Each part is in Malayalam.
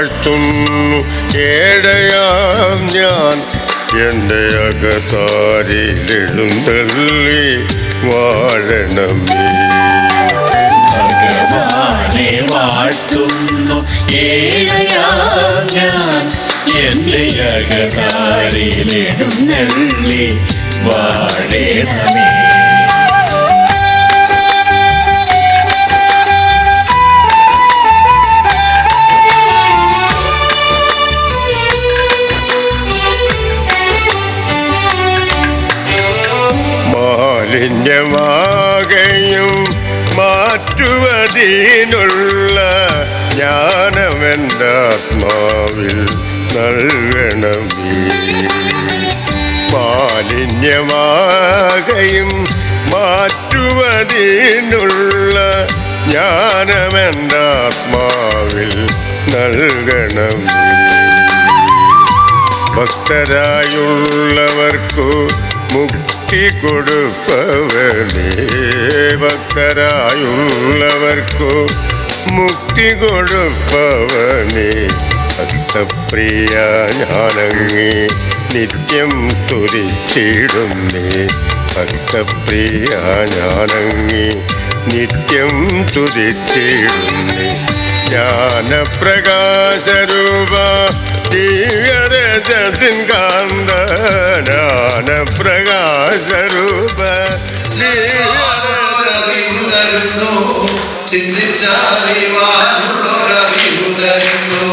വാഴ്ത്തുന്നു ഏഴയാം ഞാൻ എൻ്റെ അകതാരിലെഴുന്നള്ളി വാഴണമേ. ഭഗവാനെ വാഴ്ത്തുന്നു ഏഴയാം ഞാൻ എൻ്റെ അകതാരിലെഴുന്നള്ളി വാഴണമേ. മാലിന്യമാകയും മാറ്റുവതിനുള്ള ജ്ഞാനമെൻ്റെ ആത്മാവിൽ നൽകണമേ. മാലിന്യമാകയും മാറ്റുവതിനുള്ള ജ്ഞാനമെൻ്റെ ആത്മാവിൽ നൽകണമേ. ഭക്തരായുള്ളവർക്കു മുക്തി കൊടുപ്പവനേ, ഭക്തരായുള്ളവർക്കു മുക്തി കൊടുപ്പവനേ. ഭക്തപ്രിയ ഞാനങ്ങേ നിത്യം തുതിച്ചിടുന്നേ, ഭക്തപ്രിയ ഞാനങ്ങേ നിത്യം തുതിച്ചിടുന്നേ. ജ്ഞാനപ്രകാശരൂപ ദിവ്യരജസിൻ കാന്ത, ജ്ഞാനപ്രകാശരൂപ ദിവ്യരജസിൻ തരുന്നു, ചിന്തിച്ചറിവാനുള്ളൊരറിവു തരുന്നു.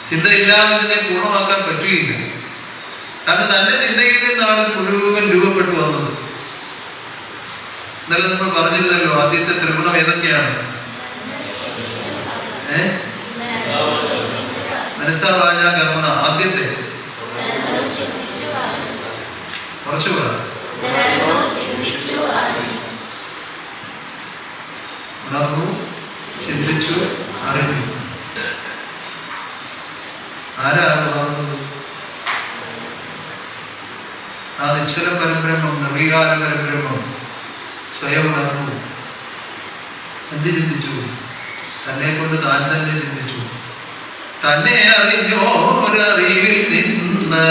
ചിന്തയില്ലാതെ ഇതിനെ പൂർണ്ണമാക്കാൻ പറ്റുകയില്ല. കാരണം തന്റെ ചിന്തയിൽ നിന്നാണ് മുഴുവൻ രൂപപ്പെട്ടു വന്നത്. ഇന്നലെ നമ്മൾ പറഞ്ഞിരുന്നല്ലോ, ആദ്യത്തെ ത്രിഗുണം ഏതൊക്കെയാണ്? മനസ്സാ വാച കർമ്മണ. ആദ്യത്തെ കുറച്ചു പറ. ഉണർന്നു, ചിന്തിച്ചു, അറിഞ്ഞു. ആരാണ് ഉണർന്നത്? ആ നിശ്ചല പരബ്രഹ്മം, നിർവികാര പരബ്രഹ്മം സ്വയം ഉണർന്നു. എന്ത് ചിന്തിച്ചു? തന്നെ കൊണ്ട് താൻ തന്നെ ചിന്തിച്ചു. തന്നെ അറിഞ്ഞോരറിവിൽ നിന്ന്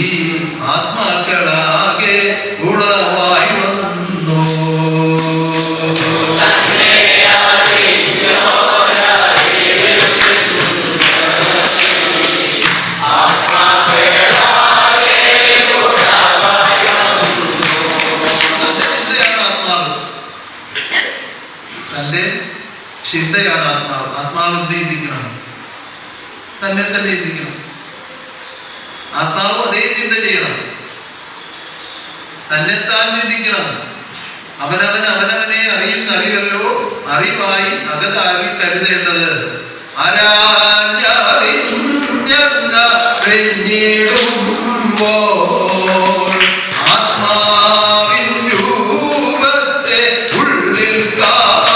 ഈ ആത്മാക്കളാകെ ഉളവായി വന്നു. ചിന്തയാണ് ആത്മാവ്. ആത്മാവ് എന്ത് ചിന്തിക്കണം? തന്നെ തന്നെ ചിന്തിക്കണം. ആത്മാവ് അതേ ചിന്ത ചെയ്യണം. തന്നെത്താൻ ചിന്തിക്കണം. അവനവനെ അറിയുന്ന അറിവല്ലോ അറിവായി അകതായി കരുതേണ്ടത്. ആത്മാവിൻ രൂപത്തെ ഉള്ളിൽ ആത്മാ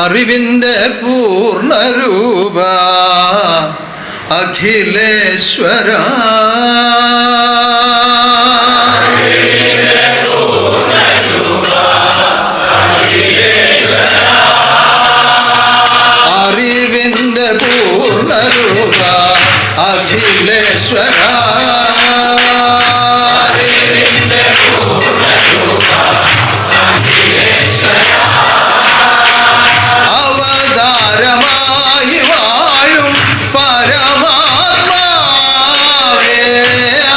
അറിവിൻ്റെ പൂർണ്ണരൂപ അഖിലേശ്വര അറിവിൻ്റെ പൂർണ്ണരൂപ അഖിലേശ്വര അറിവിൻ്റെ പൂർണ്ണരൂപ അവതാരമായി വാഴും പരമാത്മാവേ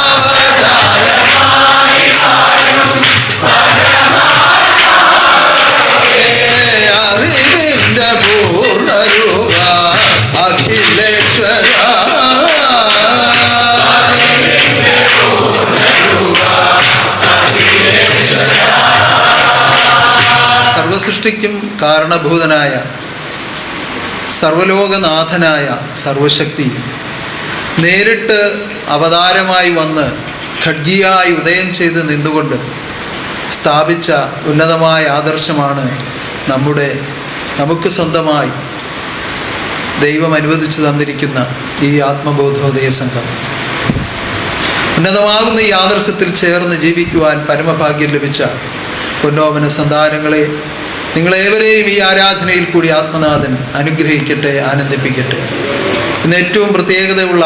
അവതാരമായി വാഴും അറിവിൻ്റെ പൂർണ്ണരൂപ അഖിലേശ്വര സർവസൃഷ്ടിക്കും കാരണഭൂതനായ സർവലോകനാഥനായ സർവശക്തി നേരിട്ട് അവതാരമായി വന്ന് ഖഡ്ഗിയായി ഉദയം ചെയ്ത് നിന്നുകൊണ്ട് സ്ഥാപിച്ച ഉന്നതമായ ആദർശമാണ് നമുക്ക് സ്വന്തമായി ദൈവം അനുവദിച്ചു തന്നിരിക്കുന്ന ഈ ആത്മബോധോദയ സംഘം. ഉന്നതമാകുന്ന ഈ ആദർശത്തിൽ ചേർന്ന് ജീവിക്കുവാൻ പരമഭാഗ്യം ലഭിച്ച പൊന്നോമന സന്താനങ്ങളെ, നിങ്ങളേവരെയും ഈ ആരാധനയിൽ കൂടി ആത്മനാഥൻ അനുഗ്രഹിക്കട്ടെ, ആനന്ദിപ്പിക്കട്ടെ. ഇന്ന് ഏറ്റവും പ്രത്യേകതയുള്ള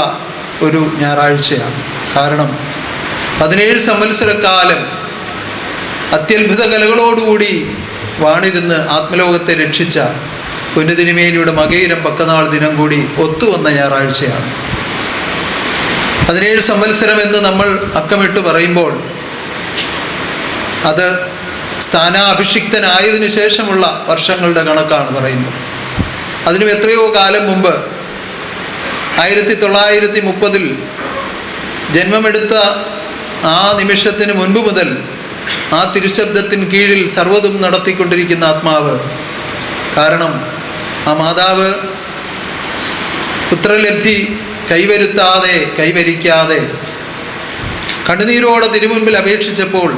ഒരു ഞായറാഴ്ചയാണ്. കാരണം 17 സംവത്സരക്കാലം അത്യത്ഭുത കലകളോടുകൂടി വാണിരുന്ന് ആത്മലോകത്തെ രക്ഷിച്ച പൊന്നുതിരുമേനിയുടെ മകയിരം പക്കനാൾ ദിനം കൂടി ഒത്തുവന്ന ഞായറാഴ്ചയാണ്. 17 സംവത്സരം എന്ന് നമ്മൾ അക്കമിട്ട് പറയുമ്പോൾ അത് സ്ഥാനാഭിഷിക്തനായതിനു ശേഷമുള്ള വർഷങ്ങളുടെ കണക്കാണ് പറയുന്നത്. അതിനും എത്രയോ കാലം മുമ്പ് 1930 ജന്മമെടുത്ത ആ നിമിഷത്തിന് മുൻപ് മുതൽ ആ തിരുശബ്ദത്തിന് കീഴിൽ സർവ്വതും നടത്തിക്കൊണ്ടിരിക്കുന്ന ആത്മാവ്. കാരണം ആ മാതാവ് പുത്രലബ്ധി കൈവരിക്കാതെ കണ്ണുനീരോടെ തിരുമുൻപിൽ അപേക്ഷിച്ചപ്പോൾ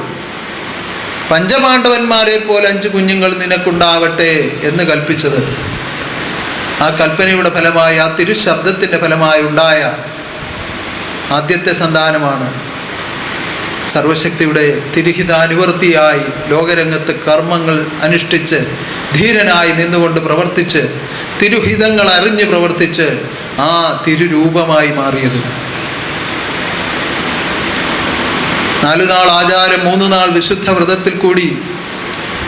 പഞ്ചപാണ്ഡവന്മാരെ പോലെ 5 കുഞ്ഞുങ്ങൾ നിനക്കുണ്ടാവട്ടെ എന്ന് കൽപ്പിച്ചത് ആ കൽപ്പനയുടെ ഫലമായി, ആ തിരുശബ്ദത്തിൻ്റെ ഫലമായി ഉണ്ടായ ആദ്യത്തെ സന്താനമാണ്. സർവശക്തിയുടെ തിരുഹിതാനുവർത്തിയായി ലോകരംഗത്ത് കർമ്മങ്ങൾ അനുഷ്ഠിച്ച് ധീരനായി നിന്നുകൊണ്ട് പ്രവർത്തിച്ച് തിരുഹിതങ്ങൾ അറിഞ്ഞ് പ്രവർത്തിച്ച് ആ തിരുരൂപമായി മാറിയത്. 4 നാൾ ആചാരം 3 നാൾ വിശുദ്ധ വ്രതത്തിൽ കൂടി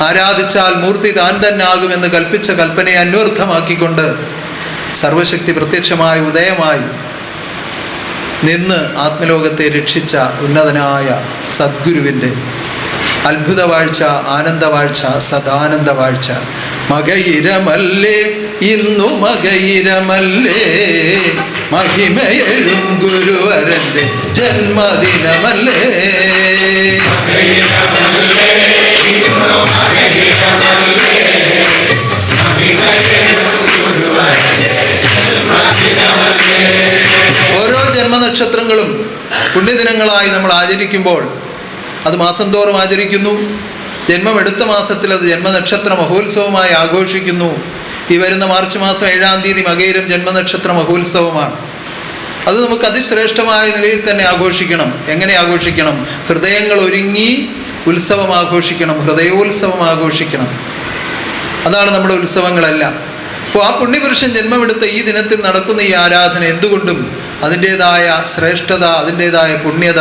ആരാധിച്ചാൽ മൂർത്തി താൻ തന്നെ ആകുമെന്ന് കൽപ്പിച്ച കൽപ്പനയെ അന്വർത്ഥമാക്കിക്കൊണ്ട് സർവശക്തി പ്രത്യക്ഷമായി ഉദയമായി നിന്ന് ആത്മലോകത്തെ രക്ഷിച്ച ഉന്നതനായ സദ്ഗുരുവിൻ്റെ അത്ഭുതവാഴ്ച, ആനന്ദവാഴ്ച, സദാനന്ദവാഴ്ച. മകയിരമല്ലേ ഇന്നു മകയിരമല്ലേ, മഹിമയെഴും ഗുരുവരൻ്റെ ജന്മദിനമല്ലേ. ഓരോ ജന്മനക്ഷത്രങ്ങളും പുണ്യദിനങ്ങളായി നമ്മൾ ആചരിക്കുമ്പോൾ അത് മാസം തോറും ആചരിക്കുന്നു. ജന്മമെടുത്ത മാസത്തിൽ അത് ജന്മനക്ഷത്ര മഹോത്സവമായി ആഘോഷിക്കുന്നു. ഈ വരുന്ന മാർച്ച് മാസം 7-ാം തീയതി മകയിരം ജന്മനക്ഷത്ര മഹോത്സവമാണ്. അത് നമുക്ക് അതിശ്രേഷ്ഠമായ നിലയിൽ തന്നെ ആഘോഷിക്കണം. എങ്ങനെ ആഘോഷിക്കണം? ഹൃദയങ്ങൾ ഒരുങ്ങി ഉത്സവം ആഘോഷിക്കണം, ഹൃദയോത്സവം ആഘോഷിക്കണം. അതാണ് നമ്മുടെ ഉത്സവങ്ങളെല്ലാം. അപ്പോൾ ആ പുണ്യപുരുഷൻ ജന്മമെടുത്ത ഈ ദിനത്തിൽ നടക്കുന്ന ഈ ആരാധന എന്തുകൊണ്ടും അതിൻ്റേതായ ശ്രേഷ്ഠത, അതിൻ്റേതായ പുണ്യത,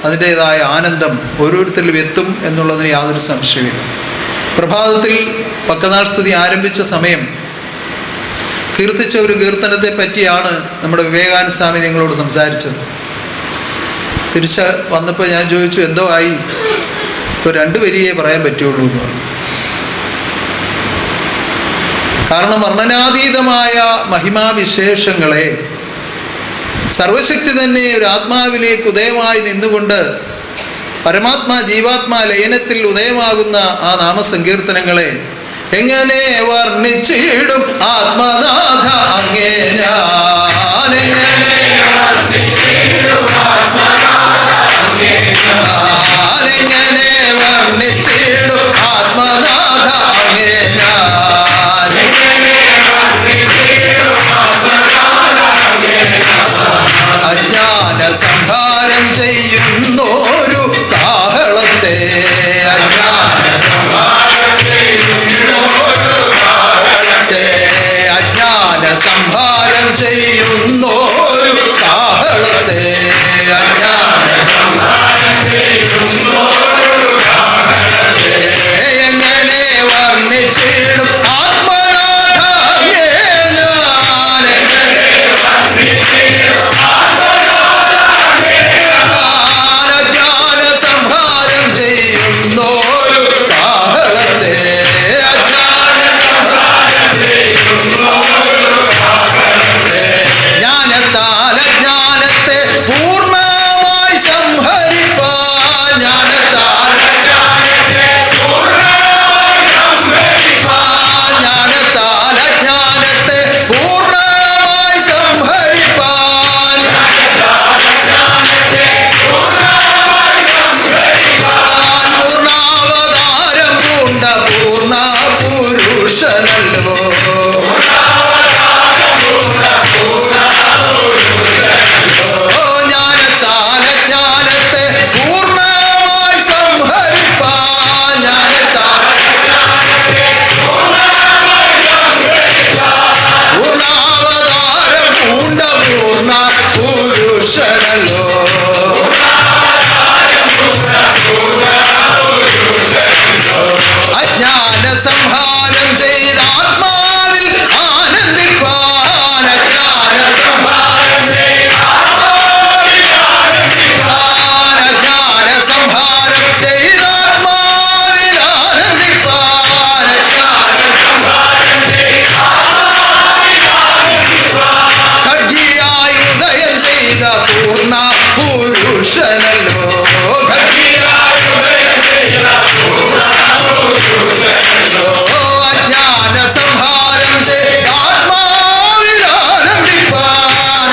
അതിൻ്റേതായ ആനന്ദം ഓരോരുത്തരിലും എത്തും എന്നുള്ളതിന് യാതൊരു സംശയമില്ല. പ്രഭാതത്തിൽ പക്കനാൾ സ്തുതി ആരംഭിച്ച സമയം കീർത്തിച്ച ഒരു കീർത്തനത്തെ പറ്റിയാണ് നമ്മുടെ വിവേകാനന്ദ സ്വാമി നിങ്ങളോട് സംസാരിച്ചത്. തിരിച്ച് വന്നപ്പോൾ ഞാൻ ചോദിച്ചു, എന്തോ ആയി? ഇപ്പോൾ 2 വരിയേ പറയാൻ പറ്റുള്ളൂ എന്ന് പറഞ്ഞു. കാരണം വർണ്ണനാതീതമായ മഹിമാവിശേഷങ്ങളെ സർവശക്തി തന്നെ ഒരു ആത്മാവിലേക്ക് ഉദയമായി നിന്നുകൊണ്ട് പരമാത്മാ ജീവാത്മാ ലയനത്തിൽ ഉദയമാകുന്ന ആ നാമസങ്കീർത്തനങ്ങളെ എങ്ങനെ വർണ്ണിച്ചിടും ആത്മനാഥ അങ്ങേ ഞാനെങ്ങനെ വർണ്ണിച്ചിടും ആത്മനാഥ അങ്ങേ ഞാൻ എങ്ങനെ വർണ്ണിച്ചിടും ആത്മനാഥ അജ്ഞാന സംഹാരം ചെയ്യുന്നോരു കാഹളത്തെ ജ്ഞാനത്താൽ അജ്ഞാനത്തെ പൂർണ്ണമായി സംഹരിപ്പാൻ ജ്ഞാനത്താൽ അജ്ഞാനത്തെ പൂർണ്ണമായി സംഹരിപ്പാൻ പൂർണ്ണാവതാരം പൂണ്ട പൂർണ്ണ പുരുഷനല്ലോ ജ്ഞാനത്താൽ അജ്ഞാനത്തെ പൂർണ്ണമായി സംഹരിപ്പാൻ പൂർണ്ണാവതാരം പൂണ്ട പൂർണ്ണ പുരുഷനല്ലോ അജ്ഞാന സംഹാരം ചെയ്ത ആത്മാവിൽ ആനന്ദിപ്പാൻ അജ്ഞാന സംഹാരം ചെയ്ത ആത്മാവിൽ ആനന്ദിപ്പാൻ ഖഡ്ഗിയായി ഉദയം ചെയ്ത പൂർണ്ണ പുരുഷനല്ലോ ഖഡ്ഗിയായി ഉദയം ചെയ്ത അജ്ഞാന സംഹാരം ചെയ്ത ആത്മാവിൽ ആനന്ദിപ്പാൻ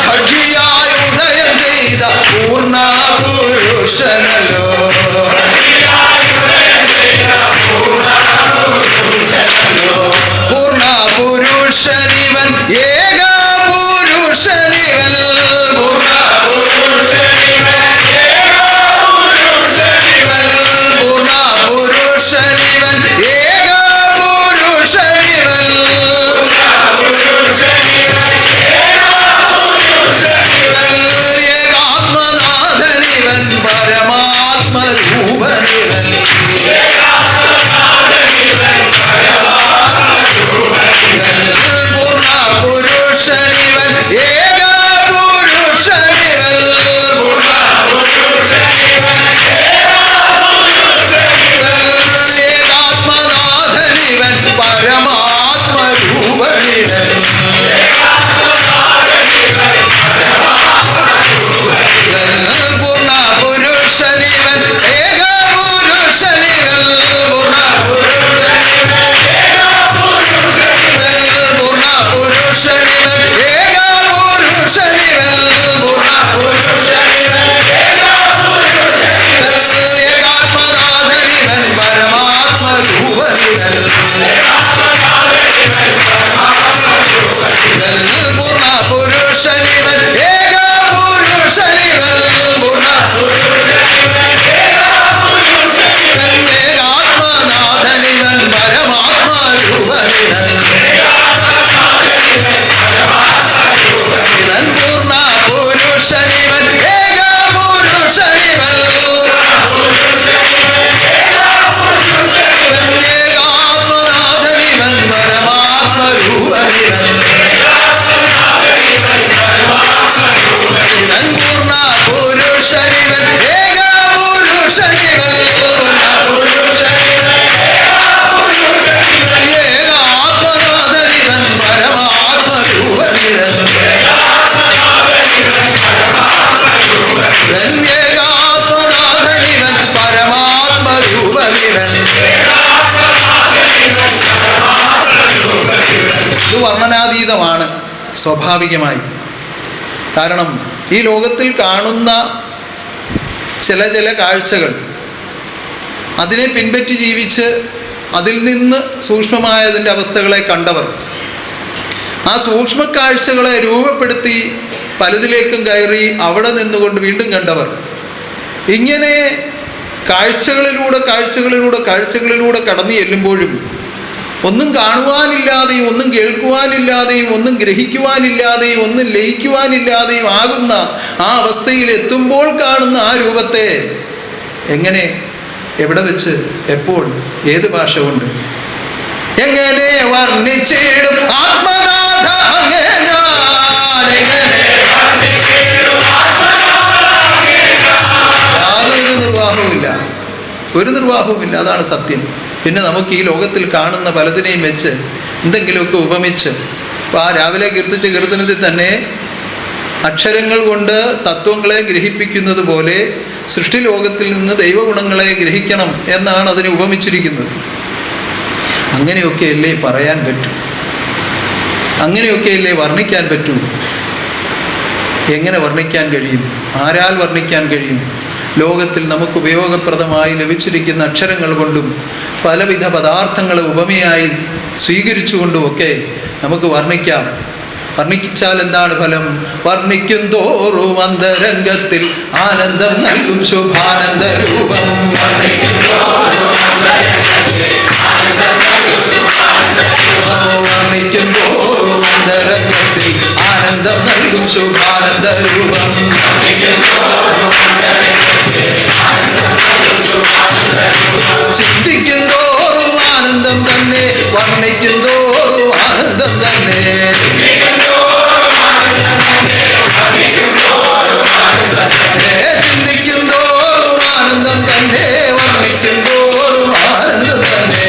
ഖഡ്ഗിയായി ഉദയം ചെയ്ത പൂർണ്ണ പുരുഷനല്ലോ പൂർണ്ണ പുരുഷനിവൻ ഏക പുരുഷനിവൻ പൂർണ്ണ പുരുഷനിവൻ ഏക പുരുഷനിവൻ ഏകാത്മനാഥനിവൻ പരമാത്മരൂപനിവൻ പൂർണ്ണ പുരുഷനിവൻ ഏക പുരുഷനിവൻ ഏകാത്മനാഥനിവൻ പരമാത്മരൂപനിവൻ പൂർണ്ണ പുരുഷനിവൻ ഏക പുരുഷനിവൻ പൂർണ്ണ പുരുഷനിവൻ ഏക പുരുഷനിവൻ പൂർണ്ണ പുരുഷനിവൻ ഏകാത്മനാഥനിവൻ പരമാത്മരൂപനിവൻ പൂർണ്ണ പുരുഷനിവൻ ഏക പുരുഷനിവൻ പൂർണ്ണ ഏകാത്മനാഥനിവൻ പരമാത്മരൂപനിവൻ ഇവൻ പൂർണ്ണ പുരുഷനിവൻ ഏക പുരുഷനിവൻ ഏകാത്മനാഥനിവൻ പരമാത്മരൂപനിവൻ ഇവൻ പൂർണ്ണ പുരുഷനിവൻ ഏക പുരുഷനിവൻ ഏകാത്മനാഥനിവൻ പരമാത്മരൂപനിവൻ ഇവൻ ഏകാത്മനാഥനിവൻ പരമാത്മരൂപനിവൻ ഇത് വർണ്ണനാതീതമാണ് സ്വാഭാവികമായി. കാരണം ഈ ലോകത്തിൽ കാണുന്ന ചില കാഴ്ചകൾ അതിനെ പിൻപറ്റി ജീവിച്ച് അതിൽ നിന്ന് സൂക്ഷ്മമായതിൻ്റെ അവസ്ഥകളെ കണ്ടവർ ആ സൂക്ഷ്മ കാഴ്ചകളെ രൂപപ്പെടുത്തി പലതിലേക്കും കയറി അവിടെ നിന്നുകൊണ്ട് വീണ്ടും കണ്ടവർ ഇങ്ങനെ കാഴ്ചകളിലൂടെ കടന്നു ചെല്ലുമ്പോഴും ഒന്നും കാണുവാനില്ലാതെയും ഒന്നും കേൾക്കുവാനില്ലാതെയും ഒന്നും ഗ്രഹിക്കുവാനില്ലാതെയും ഒന്നും ലയിക്കുവാനില്ലാതെയും ആകുന്ന ആ അവസ്ഥയിൽ എത്തുമ്പോൾ കാണുന്ന ആ രൂപത്തെ എങ്ങനെ, എവിടെ വെച്ച്, എപ്പോൾ, ഏത് ഭാഷ കൊണ്ട് എങ്ങനെ വർണ്ണിച്ചിടും ആത്മനാഥ അങ്ങേ ഞാൻ, എങ്ങനെ യാതൊരു നിർവാഹവുമില്ല, ഒരു നിർവാഹവുമില്ല. അതാണ് സത്യം. പിന്നെ നമുക്ക് ഈ ലോകത്തിൽ കാണുന്ന പലതിനെയും വെച്ച് എന്തെങ്കിലുമൊക്കെ ഉപമിച്ച്, ഇപ്പോൾ ആ രാവിലെ കീർത്തിച്ച കീർത്തനത്തിൽ തന്നെ അക്ഷരങ്ങൾ കൊണ്ട് തത്വങ്ങളെ ഗ്രഹിപ്പിക്കുന്നത് പോലെ സൃഷ്ടിലോകത്തിൽ നിന്ന് ദൈവഗുണങ്ങളെ ഗ്രഹിക്കണം എന്നാണ് അതിനെ ഉപമിച്ചിരിക്കുന്നത്. അങ്ങനെയൊക്കെയല്ലേ പറയാൻ പറ്റൂ, അങ്ങനെയൊക്കെയല്ലേ വർണ്ണിക്കാൻ പറ്റൂ. എങ്ങനെ വർണ്ണിക്കാൻ കഴിയും? ആരാൽ വർണ്ണിക്കാൻ കഴിയും? ലോകത്തിൽ നമുക്ക് ഉപയോഗപ്രദമായി ലഭിച്ചിരിക്കുന്ന അക്ഷരങ്ങൾ കൊണ്ടും പലവിധ പദാർത്ഥങ്ങളെ ഉപമയായി സ്വീകരിച്ചുകൊണ്ടുമൊക്കെ നമുക്ക് വർണ്ണിക്കാം. വർണ്ണിച്ചാൽ എന്താണ് ഫലം? വർണ്ണിക്കും തോറും അന്തരംഗത്തിൽ ആനന്ദം നൽകും ശുഭാനന്ദ രൂപം. വർണ്ണിക്കും തോറും അന്തരംഗത്തിൽ ആനന്ദം നൽകും ശുഭാനന്ദ രൂപം. ചിന്തിക്കും തോറും ആനന്ദം തന്നെ, വർണ്ണിക്കും തോറും ആനന്ദം തന്നെ. ചിന്തിക്കും തോറും ആനന്ദം തന്നെ, വർണ്ണിക്കും തോറും ആനന്ദം തന്നെ.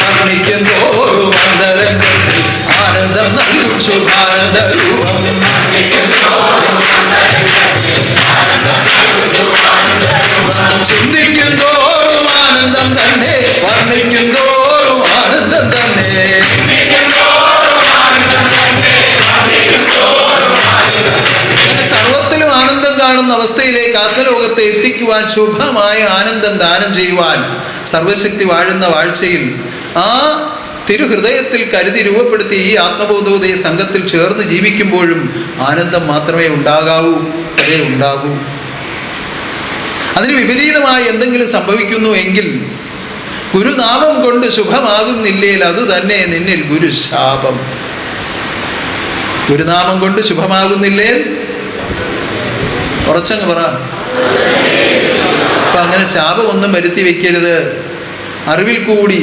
വർണ്ണിക്കും തോറും അന്തരംഗത്തിൽ ആനന്ദം നൽകും ശുഭാനന്ദ രൂപം. ചിന്തിക്കും തോറും ആനന്ദം തന്നെ, വർണ്ണിക്കും തോറും ആനന്ദം തന്നെ. സർവത്തിലും ആനന്ദം കാണുന്ന അവസ്ഥയിലേക്ക് ആത്മലോകത്തെ എത്തിക്കുവാൻ, ശുഭമായ ആനന്ദം ദാനം ചെയ്യുവാൻ സർവശക്തി വാഴുന്ന വാഴ്ചയിൽ ആ തിരുഹൃദയത്തിൽ കരുതി രൂപപ്പെടുത്തി ഈ ആത്മബോധോദയ സംഘത്തിൽ ചേർന്ന് ജീവിക്കുമ്പോഴും ആനന്ദം മാത്രമേ ഉണ്ടാകാവൂ, അതേ ഉണ്ടാകൂ. അതിന് വിപരീതമായി എന്തെങ്കിലും സംഭവിക്കുന്നു എങ്കിൽ, ഗുരുനാമം കൊണ്ട് ശുഭമാകുന്നില്ലേൽ അതുതന്നെ നിന്നിൽ ഗുരുശാപം. ഗുരുനാമം കൊണ്ട് ശുഭമാകുന്നില്ലേ? ഉറച്ചങ്ങ് പറ. അപ്പം അങ്ങനെ ശാപമൊന്നും വരുത്തി വയ്ക്കരുത്. അറിവിൽ കൂടി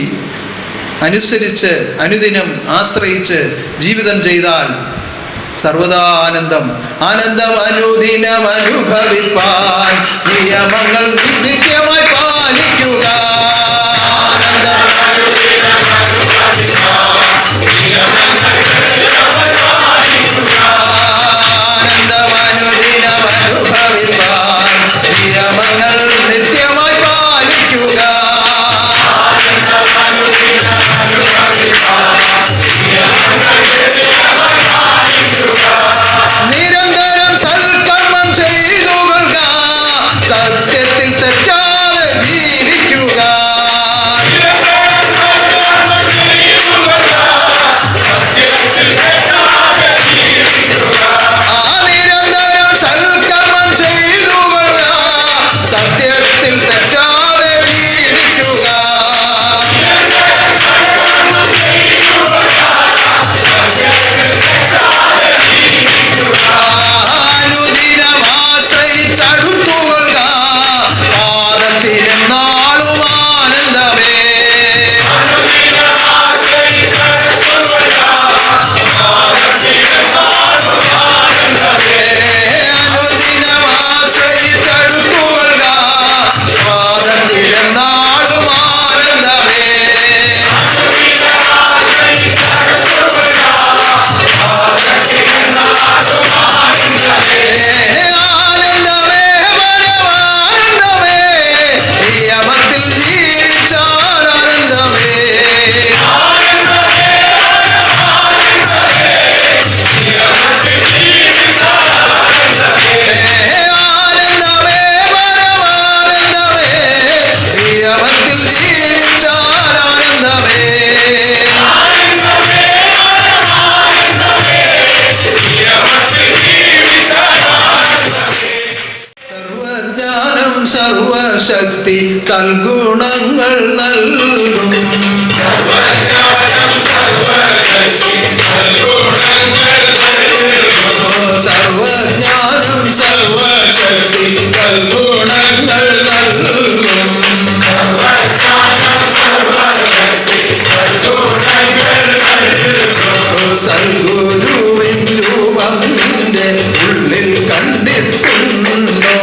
അനുസരിച്ച് അനുദിനം ആശ്രയിച്ച് ജീവിതം ചെയ്താൽ സർവദാ ആനന്ദം. ആനന്ദം അനുദിനം അനുഭവിപ്പാൻ നിയമങ്ങൾ നിത്യമായി പാലിക്കുക. ആനന്ദം അനുദിനം അനുഭവിപ്പാൻ നിയമങ്ങൾ നിത്യമായി പാലിക്കുക. ആനന്ദം അനുദിനം അനുഭവിപ്പാൻ നിയമങ്ങൾ നിത്യമായി പാലിക്കുക. നിരന്തരം സൽക്കർമ്മം ചെയ്തുകൊള്ളുക, സത്യത്തിൽ തെറ്റാതെ ജീവിക്കുക. സർവശക്തി സൽഗുണങ്ങൾ നൽകും. സർവജ്ഞാനം സർവശക്തി സൽഗുണങ്ങൾ നൽകും. സൽഗുരുവിൻ രൂപം നിന്റെ ഉള്ളിൽ കണ്ടിട്ടുണ്ടോ?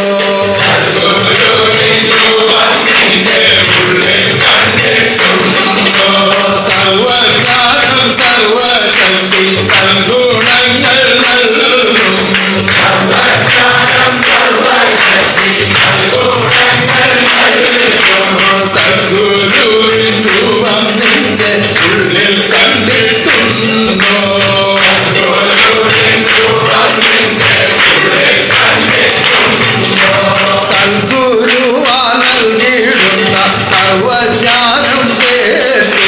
സർവജ്ഞാനം സർവശക്തി സൽഗുണങ്ങൾ നൽകും. സദ്ഗുരുവിൻ രൂപം നിന്റെ ഉള്ളിൽ കണ്ടിട്ടുണ്ടോ? സദ്ഗുരുവാ നൽകിയിടുന്ന സർവജ്ഞാനം കേട്ടു.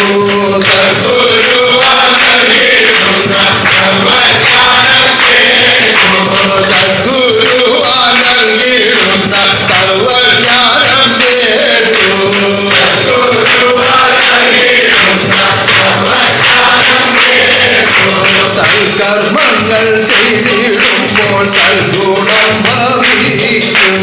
സദ്ഗുരുവാ നൽകിയിടുന്ന സർവജ്ഞാനം കേട്ടു. സദ്ഗുരുവാ നൽകിയിടുന്ന സർവജ്ഞാനം കേട്ടു. സൽകർമ്മങ്ങൾ ചെയ്തിടുമ്പോൾ സൽഗുണം ഭവിക്കും.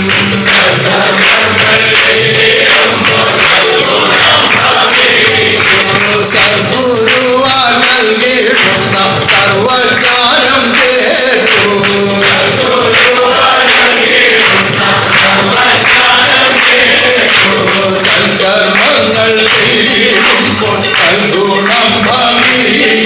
സദ്ഗുരുവാ നൽകിയിടുന്ന സർവജ്ഞാനം കേട്ടു. സൽകർമ്മങ്ങൾ ചെയ്തിടുമ്പോൾ സൽഗുണം ഭവിക്കും.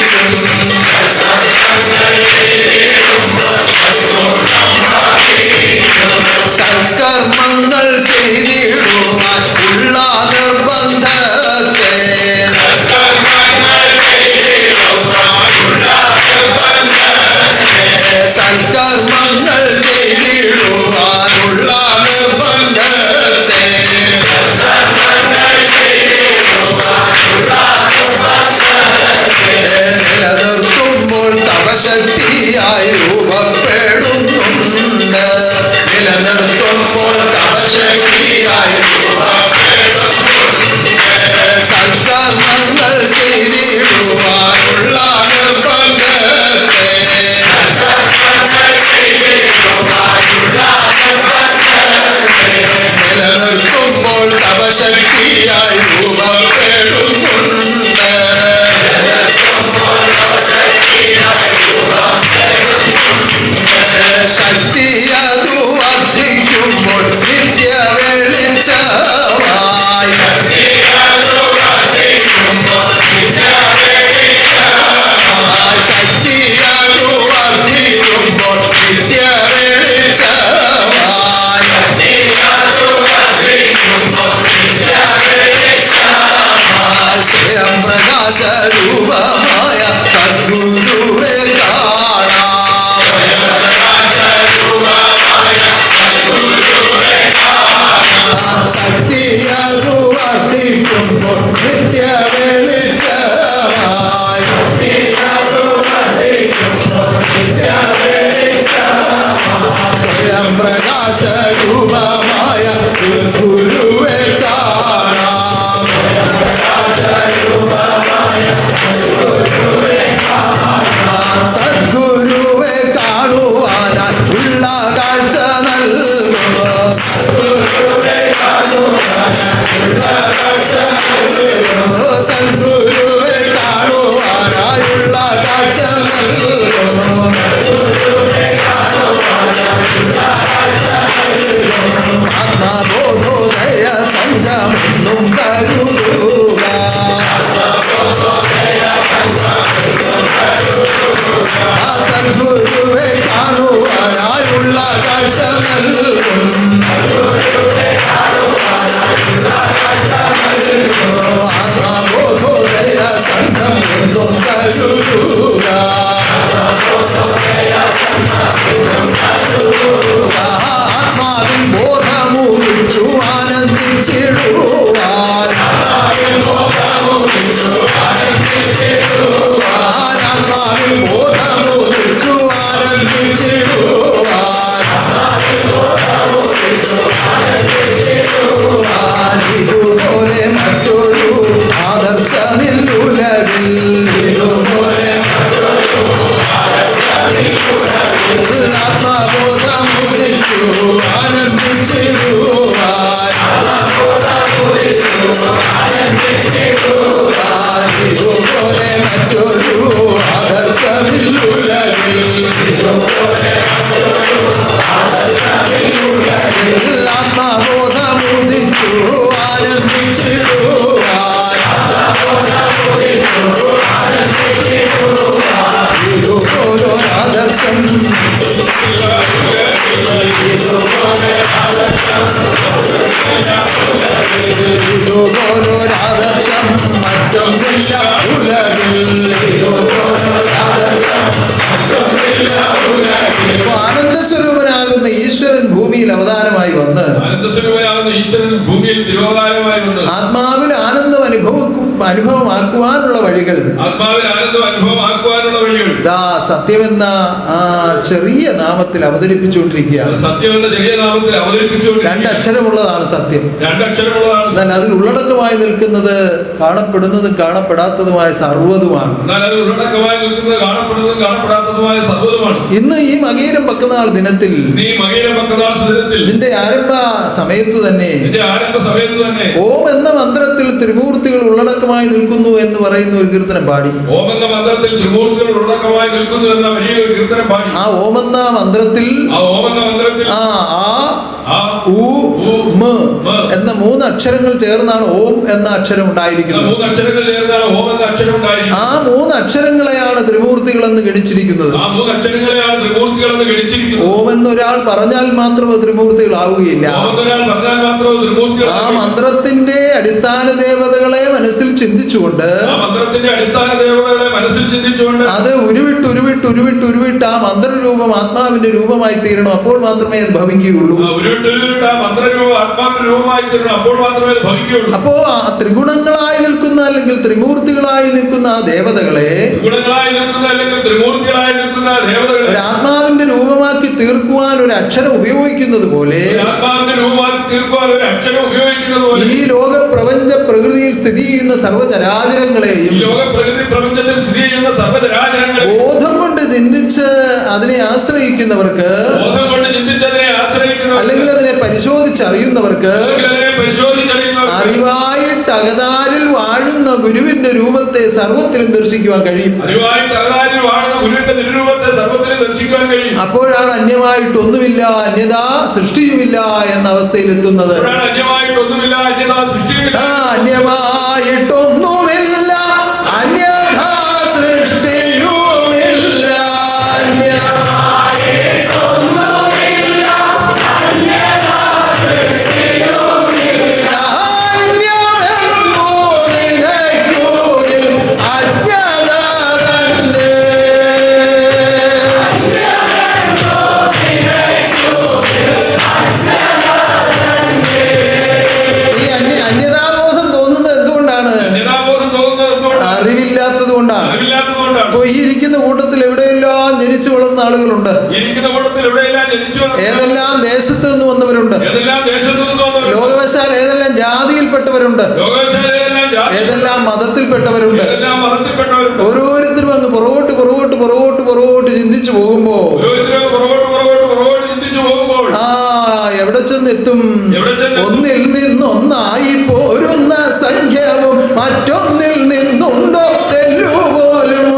സൽക്കർമ്മങ്ങൾ ചെയ്തിടുവാൻ ഉള്ള നിർബന്ധത്തെ സൽക്കർമ്മങ്ങൾ ചെയ്തിടുവാനുള്ള നിർബന്ധത്തെ നിലനിർത്തുമ്പോൾ തപശക്തിയായി രൂപപ്പെടുന്നുണ്ട്. നിലനിർത്തുമ്പോൾ തപശക്തിയായി സൽക്കർമ്മങ്ങൾ ചെയ്തിടുവാനുള്ള നിർബന്ധത്തെ നിലനിർത്തുമ്പോൾ തപശക്തിയായി രൂപപ്പെടുന്നുണ്ട്. ശക്തി അതു വർദ്ധിക്കുമ്പോൾ നിത്യ വെളിച്ചമായി. ശക്തി അതു വർദ്ധിക്കുമ്പോൾ നിത്യ വെളിച്ചമായി. സ്വയം പ്രകാശ രൂപമായ സദ്ഗുരുവെ കാണാം. ശക്തി അതു വർദ്ധിക്കുമ്പോൾ നിത്യ വെളിച്ചമായി. സ്വയം പ്രകാശ രൂപമായ ഗുരുവെ കാണാം. സദ്ഗുരുവെ കാണുവാനായി ഉള്ള കാഴ്ച നൽകുക. സദ്ഗുരുവെ കാണുവാനായുള്ള കാഴ്ച നൽകുക. ഇതുപോലെ മറ്റൊരു ആദർശമില്ലുലകിൽ ആത്മബോധമുദിച്ചു ആനന്ദിച്ചിടുവാൻ ഇതുപോലൊരാദർശം ഇതുപോലൊരാദർശം മറ്റൊന്നില്ല ഉലകിൽ ആനന്ദസ്വരൂപനാകുന്ന ഈശ്വരൻ ഭൂമിയിൽ അവതാരമായി വന്ന് ആത്മാവിൽ ആനന്ദം അനുഭവമാക്കുവാനുള്ള വഴികൾ ദാ സത്യമെന്ന ആ ചെറിയ നാമത്തിൽ അവതരിപ്പിച്ചുകൊണ്ടിരിക്കുകയാണ്. രണ്ടക്ഷരമുള്ളതാണ് സത്യം. എന്നാൽ അതിൽ ഉള്ളടക്കമായി നിൽക്കുന്നത് കാണപ്പെടുന്നതും കാണപ്പെടാത്തതുമായ സർവ്വതുമാണ്. ഇന്ന് ഈ മകയിരം പക്കനാൾ ദിനത്തിൽ ഇതിന്റെ ആരംഭ സമയത്തു തന്നെ ഓം എന്ന മന്ത്രത്തിൽ ത്രിമൂർത്തികൾ ഉള്ളടക്കമായി നിൽക്കുന്നു എന്ന് പറയുന്ന ഒരു കീർത്തനം പാടി. ആ ഓം എന്ന മന്ത്രത്തിൽ എന്ന മൂന്ന് അക്ഷരങ്ങൾ ചേർന്നാണ് ഓം എന്ന അക്ഷരം ഉണ്ടായിരിക്കുന്നത്. ആ മൂന്ന് അക്ഷരങ്ങളെയാണ് ത്രിമൂർത്തികൾ എന്ന് ഗണിച്ചിരിക്കുന്നത്. ഓം എന്നൊരാൾ പറഞ്ഞാൽ മാത്രമേ ത്രിമൂർത്തികളാവുകയില്ല. ആ മന്ത്രത്തിന്റെ അടിസ്ഥാന ദേവതകളെ മനസ്സിൽ ചിന്തിച്ചുകൊണ്ട് അത് ഉരുവിട്ട് ആ മന്ത്രരൂപം ആത്മാവിന്റെ രൂപമായി തീരണം. അപ്പോൾ മാത്രമേ അത് ഭവിക്കുകയുള്ളൂ. അപ്പോ ആ ത്രിഗുണങ്ങളായി നിൽക്കുന്ന അല്ലെങ്കിൽ ത്രിമൂർത്തികളായി നിൽക്കുന്ന ആ ദേവതകളെ ഒരു ആത്മാവിന്റെ രൂപമാക്കി തീർക്കുവാൻ ഒരു അക്ഷരം ഉപയോഗിക്കുന്നത് പോലെ ഈ ലോക പ്രപഞ്ച പ്രകൃതിയിൽ സ്ഥിതി ചെയ്യുന്ന സർവ്വചരാചരങ്ങളെയും ബോധം കൊണ്ട് ചിന്തിച്ച് അതിനെ ആശ്രയിക്കുന്നവർക്ക് അല്ലെങ്കിൽ അതിനെ പരിശോധിച്ചറിയുന്നവർക്ക് അറിവായിട്ട് അകതാരിൽ വാഴുന്ന ഗുരുവിന്റെ രൂപത്തെ സർവത്തിലും ദർശിക്കുവാൻ കഴിയും. അപ്പോഴാണ് അന്യമായിട്ടൊന്നുമില്ല, അന്യത സൃഷ്ടിയുമില്ല എന്ന അവസ്ഥയിൽ എത്തുന്നത്. അന്യമായിട്ടൊന്നുമില്ല, അന്യത സൃഷ്ടിയുമില്ല. ഈ ഇരിക്കുന്ന കൂട്ടത്തിൽ എവിടെയെല്ലാം ജനിച്ചു വളർന്ന ആളുകളുണ്ട്. ഏതെല്ലാം ദേശത്ത് നിന്ന് വന്നവരുണ്ട്. ലോകവശാൽ ഏതെല്ലാം ജാതിയിൽപ്പെട്ടവരുണ്ട്. ഏതെല്ലാം മതത്തിൽപ്പെട്ടവരുണ്ട്. ഓരോരുത്തരും അങ്ങ് പുറകോട്ട് ചിന്തിച്ചു പോകുമ്പോ എവിടെ ചെന്നെത്തും? ഒന്നിൽ നിന്നൊന്നായി പോരുന്ന സംഖ്യവും മറ്റൊന്നിൽ നിന്നുണ്ടോ തെല്ലുപോലും.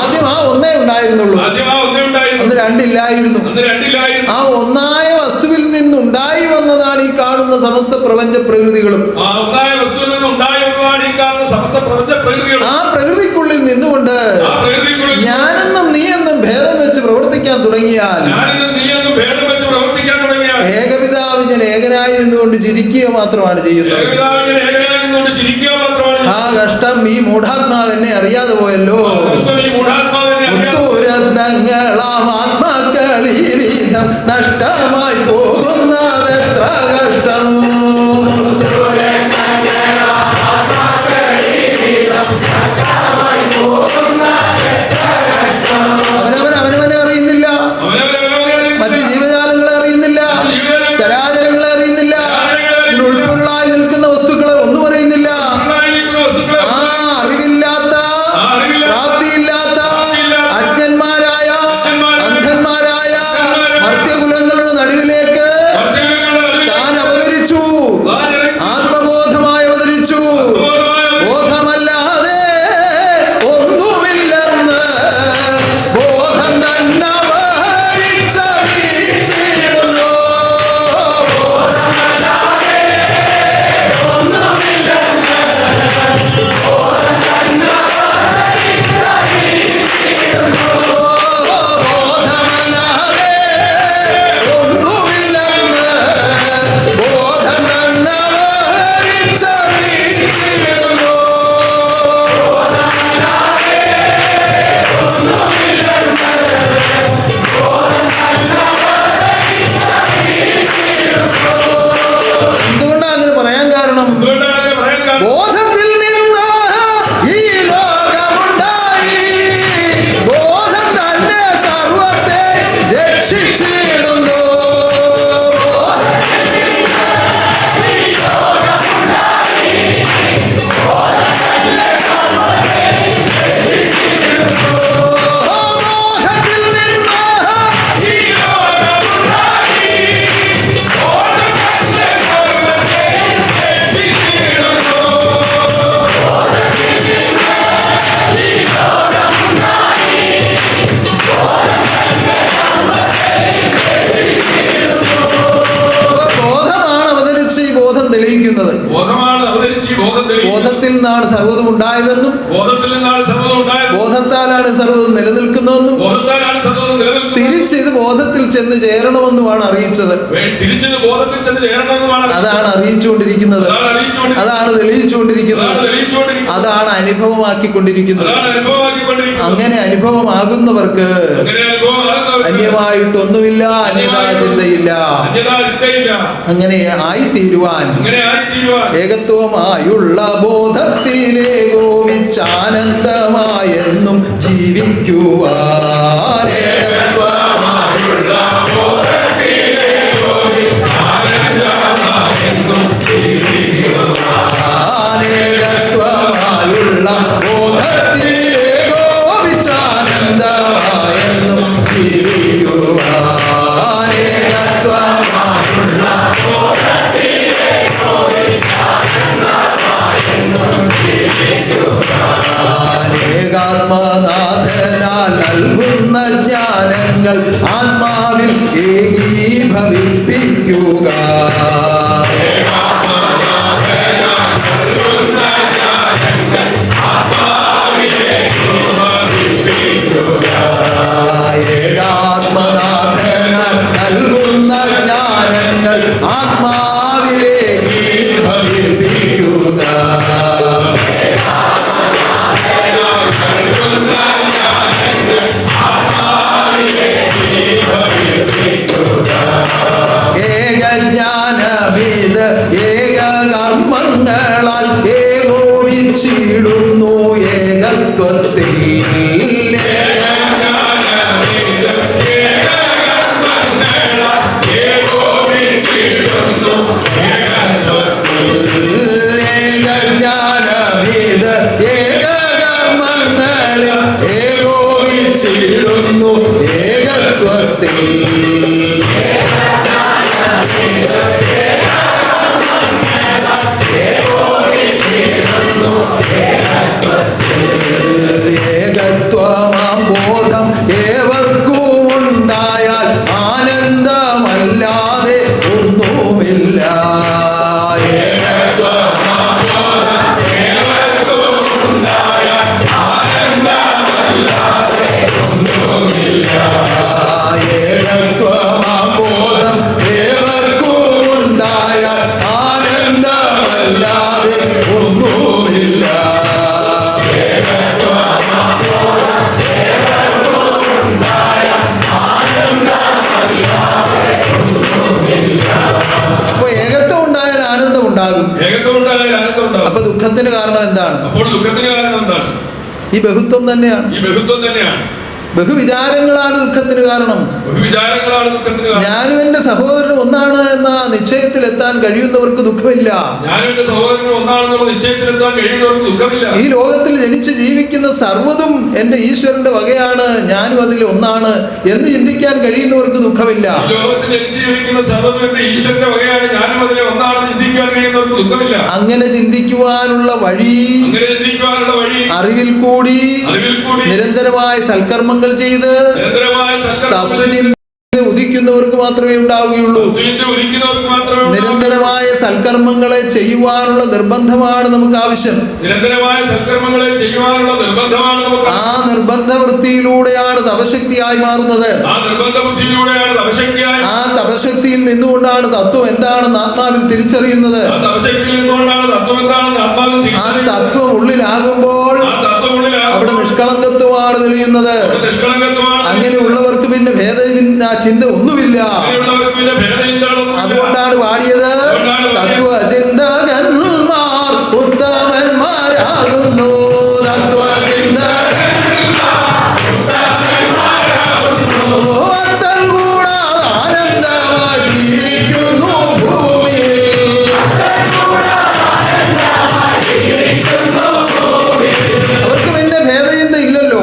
ആദ്യം ആ ഒന്നേ ഉണ്ടായിരുന്നുള്ളൂ, അന്ന് രണ്ടില്ലായിരുന്നു. ആ ഒന്നായ വസ്തുവിൽ നിന്നുണ്ടായി വന്നതാണ് ഈ കാണുന്ന സമസ്ത പ്രപഞ്ച പ്രകൃതികളും. ആ പ്രകൃതിക്കുള്ളിൽ നിന്നുകൊണ്ട് ഞാനെന്നും നീ എന്നും ഭേദം വെച്ച് പ്രവർത്തിക്കാൻ തുടങ്ങിയാൽ ഏകപിതാവിഞ്ഞൻ ഏകനായി നിന്നുകൊണ്ട് ചിരിക്കുക മാത്രമാണ് ചെയ്യുന്നത്. ആ കഷ്ടം, ഈ മൂഢാത്മാവ് എന്നെ അറിയാതെ പോയല്ലോ. മുത്തുരത്നങ്ങളാം ആത്മാക്കൾ ഈ വിധം നഷ്ടമായി പോകുന്നതെത്ര കഷ്ടം. അവനവനെ അറിയുന്നില്ല, മറ്റു ജീവജാലങ്ങളെ അറിയുന്നില്ല, ചരാചരങ്ങളെ അറിയുന്നില്ല, ഉൾപ്പൊരുളായി നിൽക്കുന്ന വസ്തുക്കളെ ഒന്നും അറിയുന്നില്ല. ആ അറിവില്ലാത്ത എന്തുകൊണ്ടാണ് അങ്ങനെ പറയാൻ കാരണം? ബോധത്തിൽ നിന്ന് ഈ ലോകമുണ്ടായി, ബോധം തന്നെ സർവത്തെ രക്ഷിച്ചിടുന്നു. ബോധത്തിൽ നിന്ന് ബോധമാണ് അവതരിച്ച് ഈ ബോധം തെളിയിക്കുന്നത്. ബോധമാണ് അവതരിച്ച് ഈ ബോധം തെളിയിക്കുന്നത്. ബോധത്തിൽ നിന്നാണ് സർവ്വതും ഉണ്ടായതെന്നും ബോധത്തിൽ നിന്നാണ് സർവ്വതും ഉണ്ടായത്. ബോധത്താലാണ് സർവ്വതും നിലനിൽക്കുന്നതെന്നും ബോധത്താലാണ് സർവ്വതും നിലനിൽക്കുന്നത്. തിരിച്ചിത് ബോധത്തിൽ ചെന്ന് ചേരണമെന്നുമാണ് അറിയിച്ചത്. തിരിച്ചത് ബോധത്തിൽ തന്നെ ചേരണമെന്നുമാണ്. അതാണ് അറിയിച്ചുകൊണ്ടിരിക്കുന്നത്, അതാണ് അറിയിച്ചുകൊണ്ടിരിക്കുന്നത്. അതാണ് തെളിയിച്ചുകൊണ്ടിരിക്കുന്നത്, അതാണ് തെളിയിച്ചുകൊണ്ടിരിക്കുന്നത്. അതാണ് അനുഭവമാക്കിക്കൊണ്ടിരിക്കുന്നത്. അതാണ് അനുഭവമാക്കിക്കൊണ്ടിരിക്കുന്നത്. അങ്ങനെ അനുഭവമാകുന്നവർക്ക് അങ്ങനെ അനുഭവമാകുന്നവർക്ക് അന്യമായിട്ടൊന്നുമില്ല, അന്യതാ ചിന്തയില്ല. അന്യതാ ചിന്തയില്ല. അങ്ങനെ ആയിത്തീരുവാൻ അങ്ങനെ ആയിത്തീരുവാൻ ഏകത്വമായുള്ള ബോധത്തിലേകോപിച്ചാനന്ദമായെന്നും ജീവിക്കുവാൻ ഏകത്വമായുള്ള ഏകത്വമായുള്ള ബോധത്തിലേകോപിച്ചാനന്ദമായെന്നും ജീവിക്കുവാൻ ഏകത്വമായുള്ള ഏകാത്മനാഥനാൽ നൽകുന്ന ജ്ഞാനങ്ങൾ ആത്മാവിൽ ഏകീഭവിപ്പിക്കുക. ഏകാത്മനാഥനാൽ നൽകുന്ന ജ്ഞാനങ്ങൾ ആത്മാവിൽ ഏകീഭവിപ്പിക്കുക. ഏകജ്ഞാനമിത് ഏകകർമ്മങ്ങളാൽ ഏകോപിച്ചിടുന്നു ഏകത്വത്തിൽ. ഏകജ്ഞാനമിത് ഏകകർമ്മങ്ങളിൽ ഏകോപിച്ചിടുന്നു ഏകത്വത്തിൽ. ഏകത്വമാം ബോധം ഏവർക്കും ഉണ്ടായാൽ ആനന്ദമല്ലാതെ ഒന്നുമില്ല. ഏകത്വമാം ബോധം ഏവർക്കും ഉണ്ടായാൽ ആനന്ദമല്ലാതെ ഒന്നുമില്ല. ഏകത്വമാം ബോധം ഏവർക്കും ഉണ്ടായാൽ ആനന്ദമല്ലാതെ ഒന്നുമില്ല. അപ്പൊ ഏകത്വം ഉണ്ടായാൽ ആനന്ദം ഉണ്ടാകും. അപ്പൊ ദുഃഖത്തിന് കാരണം എന്താണ്? അപ്പോൾ ദുഃഖത്തിന് കാരണം എന്താണ്? ഈ ബഹുത്വം തന്നെയാണ്. ഈ ബഹുത്വം തന്നെയാണ്. ബഹുവിചാരങ്ങളാണ് ദുഃഖത്തിന് കാരണം. ബഹുവിചാരങ്ങളാണ് ദുഃഖത്തിന് കാരണം. ഞാനും എന്റെ സഹോദരനും ഒന്നാണ് എന്ന നിശ്ചയത്തിൽ എത്താൻ കഴിയുന്നവർക്ക് ദുഃഖമില്ല. ഞാനും എന്റെ സഹോദരനും ഒന്നാണെന്നുള്ള നിശ്ചയത്തിൽ എത്താൻ കഴിയുന്നവർക്ക് ദുഃഖമില്ല. ഈ ലോകത്തിൽ ജനിച്ച് ജീവിക്കുന്ന സർവ്വതും എന്റെ ഈശ്വരന്റെ വകയാണ്, ഞാനും അതിൽ ഒന്നാണ് എന്ന് ചിന്തിക്കാൻ കഴിയുന്നവർക്ക് ദുഃഖമില്ല. ഈ ലോകത്തിൽ ജനിച്ച് ജീവിക്കുന്ന സർവ്വതും എന്റെ ഈശ്വരന്റെ വകയാണ്, ഞാനും അതിലെ ഒന്നാണെന്ന് ചിന്തിക്കാൻ കഴിയുന്നവർക്ക് ദുഃഖമില്ല. അങ്ങനെ ചിന്തിക്കുവാനുള്ള വഴി അറിവിൽ കൂടി നിരന്തരമായ സൽക്കർമ്മങ്ങൾ ചെയ്ത് തത്വചിന്ത ഉദിക്കുന്നവർക്ക് മാത്രമേ ഉണ്ടാവുകയുള്ളൂ. നിരന്തരമായ സൽക്കർമ്മങ്ങളെ ചെയ്യുവാനുള്ള നിർബന്ധമാണ് നമുക്ക് ആവശ്യം. ആ നിർബന്ധ വൃത്തിയിലൂടെയാണ് തപശക്തിയായി മാറുന്നത്. ആ തപശക്തിയിൽ നിന്നുകൊണ്ടാണ് തത്വം എന്താണെന്ന് ആത്മാവിൽ തിരിച്ചറിയുന്നത്. ആ തത്വം ഉള്ളിലാകുമ്പോൾ അവിടെ നിഷ്കളങ്കത്വമാണ് തെളിയുന്നത്. അങ്ങനെയുള്ളവർക്ക് പിന്നെ ചിന്ത ഒന്നുമില്ല. അതുകൊണ്ടാണ് പാടിയത് തത്വചിന്തകൻ ഉത്തമന്മാരാകുന്നു തത്വചിന്ത അത്തൽ കൂടാതെ ആനന്ദമായി ജീവിക്കുന്നു ഭൂമിയിൽ. അവർക്ക് പിന്നെ ഭേദചിന്ത ഇല്ലല്ലോ,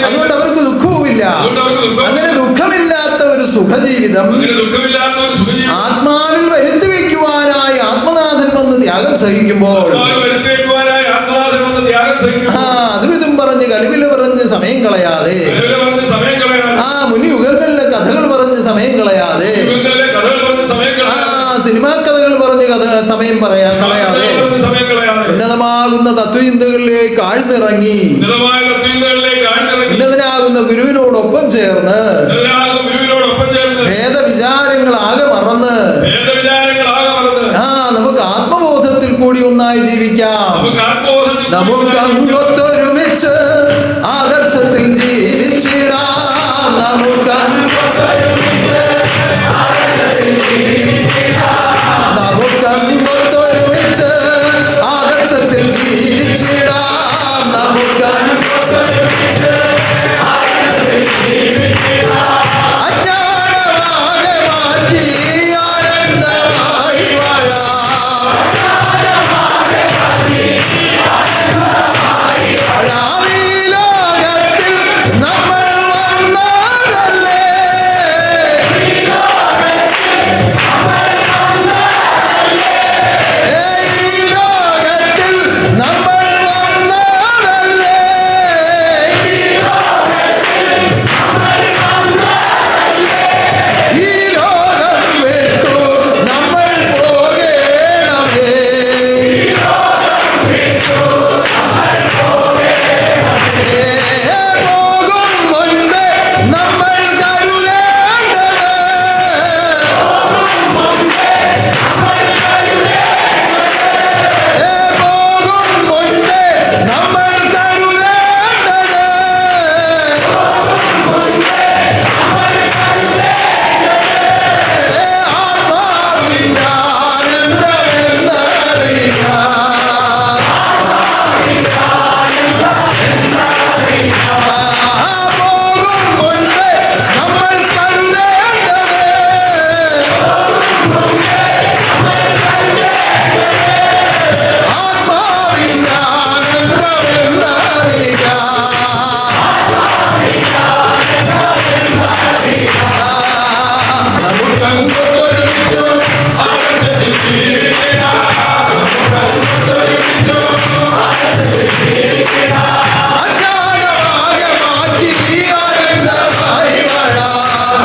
അതുകൊണ്ട് അവർക്ക് ദുഃഖവുമില്ല. അങ്ങനെ ദുഃഖമില്ലാത്ത ഒരു സുഖജീവിതം ആത്മാവിൽ വരുത്തി വയ്ക്കുവാനായി ആത്മനാഥൻ വന്ന് ത്യാഗം സഹിക്കുമ്പോൾ അതും ഇതും പറഞ്ഞ് കലിവില പറഞ്ഞ് സമയം കളയാതെ, മുനിയുഗങ്ങളിലെ കഥകൾ പറഞ്ഞ് സമയം കളയാതെ, സിനിമാ കഥകൾ പറഞ്ഞ് സമയം കളയാതെ ഉന്നതമാകുന്ന തത്വചിന്തകളിലേക്ക് ആഴ്ന്നിറങ്ങി ഉന്നതനാകുന്ന ഗുരുവിനോടൊപ്പം ചേർന്ന് ഭേദവിചാരങ്ങളാകെ മറന്ന് നമുക്ക് ആത്മബോധത്തിൽ കൂടി ഒന്നായി ജീവിക്കാം. നമുക്ക് അങ്ങൊത്തൊരുമിച്ച് ആദർശത്തിൽ ജീവിച്ചിടാം. നമുക്ക് അങ്ങൊത്തൊരുമിച്ച് ആദർശത്തിൽ ജീവിച്ചിടാം. നമുക്ക് അജ്ഞാനമാകെ മാറ്റി ആനന്ദമായി വാഴാം. ഈ ലോകത്തിൽ നമ്മൾ വന്നതല്ലേ, ഈ ലോകത്തിൽ നമ്മൾ വന്നതല്ലേ, ഈ ലോകം വിട്ടു നമ്മൾ പോകേണമേ. പോകും മുൻപേ നമ്മൾ കരുതേണ്ടത്, പോകും മുൻപേ നമ്മൾ കരുതേണ്ടത്. ആത്മാവിന്റെ ആനന്ദമെന്നറിയാം. പോകും മുൻപേ നമ്മൾ കരുതേണ്ടത്. ആത്മാവിന്റെ ആനന്ദമെന്നറിയാം. നമുക്കങ്ങൊരുമിച്ചു അജ്ഞാനമാകെ മാറ്റി ആനന്ദമായി വാഴാം.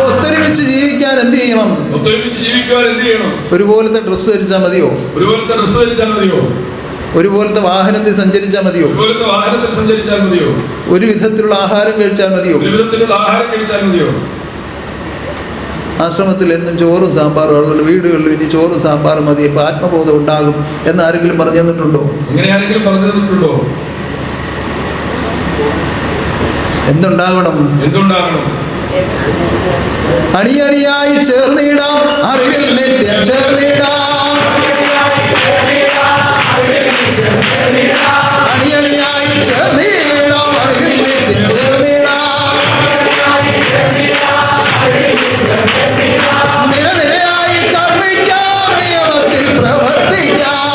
ഒത്തൊരുമിച്ച് ജീവിക്കാൻ എന്ത് ചെയ്യണം? ഒരുപോലത്തെ ഡ്രസ്സ് ധരിച്ചാൽ മതിയോ? ഒരുപോലത്തെ വാഹനത്തിൽ സഞ്ചരിച്ചാൽ മതിയോ? ഒരു വിധത്തിലുള്ള ആഹാരം കഴിച്ചാൽ മതിയോ? ആശ്രമത്തിൽ എന്നും ചോറും സാമ്പാറും, അതുകൊണ്ട് വീടുകളിൽ ഇനി ചോറും സാമ്പാറും മതി, ഇപ്പം ആത്മബോധം ഉണ്ടാകും എന്ന് ആരെങ്കിലും പറഞ്ഞു തന്നിട്ടുണ്ടോ? എന്തുണ്ടാകണം? അണിയണിയായി ചേർന്നിടാം, അറിവിൽ നിത്യം ചേർന്നിടാം. അണിയണിയായി ചേർന്നിടാം, അറിവിൽ നിത്യം ചേർന്നിടാം. നിരനിരയായി കർമ്മിക്കാം, നിയമത്തിൽ പ്രവർത്തിക്കാം.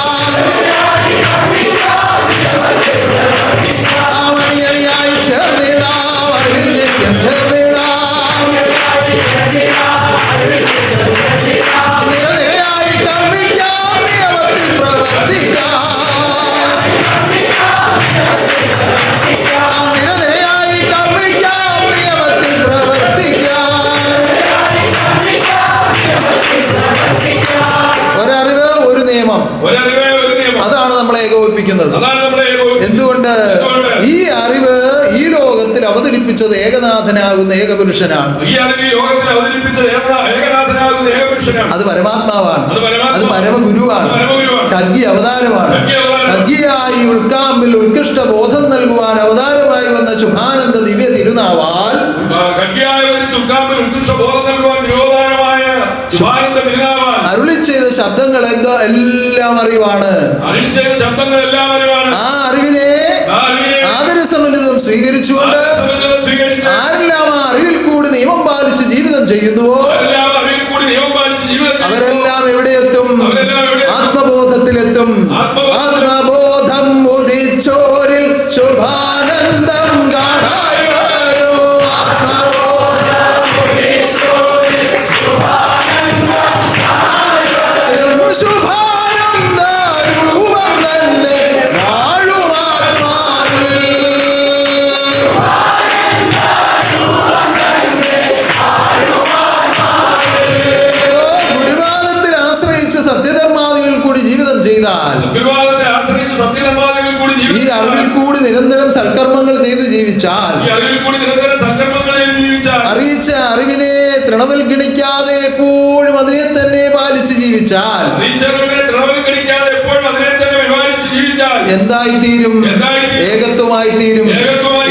അണിയണിയായി ചേർന്നിടാം, അറിവിൽ നിത്യം ചേർന്നിടാം. നിരനിരയായി കർമ്മിക്കാം, നിയമത്തിൽ പ്രവർത്തിക്കാം. നിരനിരയായി കർമ്മിക്കാം, നിയമത്തിൽ പ്രവർത്തിക്കാം. ഒരറിവ് ഒരു നിയമം, അതാണ് നമ്മളെ ഏകോപിപ്പിക്കുന്നത്. എന്തുകൊണ്ട്? ഈ അറിവ് ഈ ലോകത്തിൽ അവതരിപ്പിച്ചത് ഏകനാഥനാകുന്ന ഏകപുരുഷനാണ്. അത് പരമാത്മാവാണ്, അത് പരമഗുരുവാണ്, കൽഗി അവതാരമാണ്. കൽഗിയായി ഉൾക്കാമ്പിൽ ഉത്കൃഷ്ട ബോധം നൽകുവാൻ അവതാരമായി വന്ന ശുഭാനന്ദ ദിവ്യ തിരുനാവാൽ കൃപാനന്ദ തിരുനാവാൽ അരുളി ചെയ്ത ശബ്ദങ്ങൾ എല്ലാം അറിവാണ്. അരുളി ചെയ്ത ശബ്ദങ്ങളെല്ലാം അറിവാണ്. ആ അറിവിനെ ആദരസമന്വിതം സ്വീകരിച്ചുകൊണ്ട് ആരെല്ലാം ആ അറിവിൽ കൂടി നിയമം പാലിച്ച് ജീവിതം ചെയ്യുന്നുവോ അവരെല്ലാം എവിടെയെത്തും? ആത്മബോധത്തിലെത്തും. ആത്മബോധം ഉദിച്ചോരിൽ ശുഭാനന്ദം കാണാൻ വരൂ. ശുഭാനന്ദ രൂപം തന്നെ ഗുരുവാദത്തിൽ ആശ്രയിച്ച് സത്യധർമാദികൾ കൂടി ജീവിതം ചെയ്താൽ, ഈ അറിവിൽ കൂടി നിരന്തരം സൽക്കർമ്മങ്ങൾ ചെയ്തു ജീവിച്ചാൽ, അറിയിച്ച അറിവിനെ തൃണവൽഗണിക്കാതെ എപ്പോഴും അതിനെ തന്നെ പാലിച്ച് ജീവിച്ചാൽ എന്തായിത്തീരും? ഏകത്വമായി തീരും.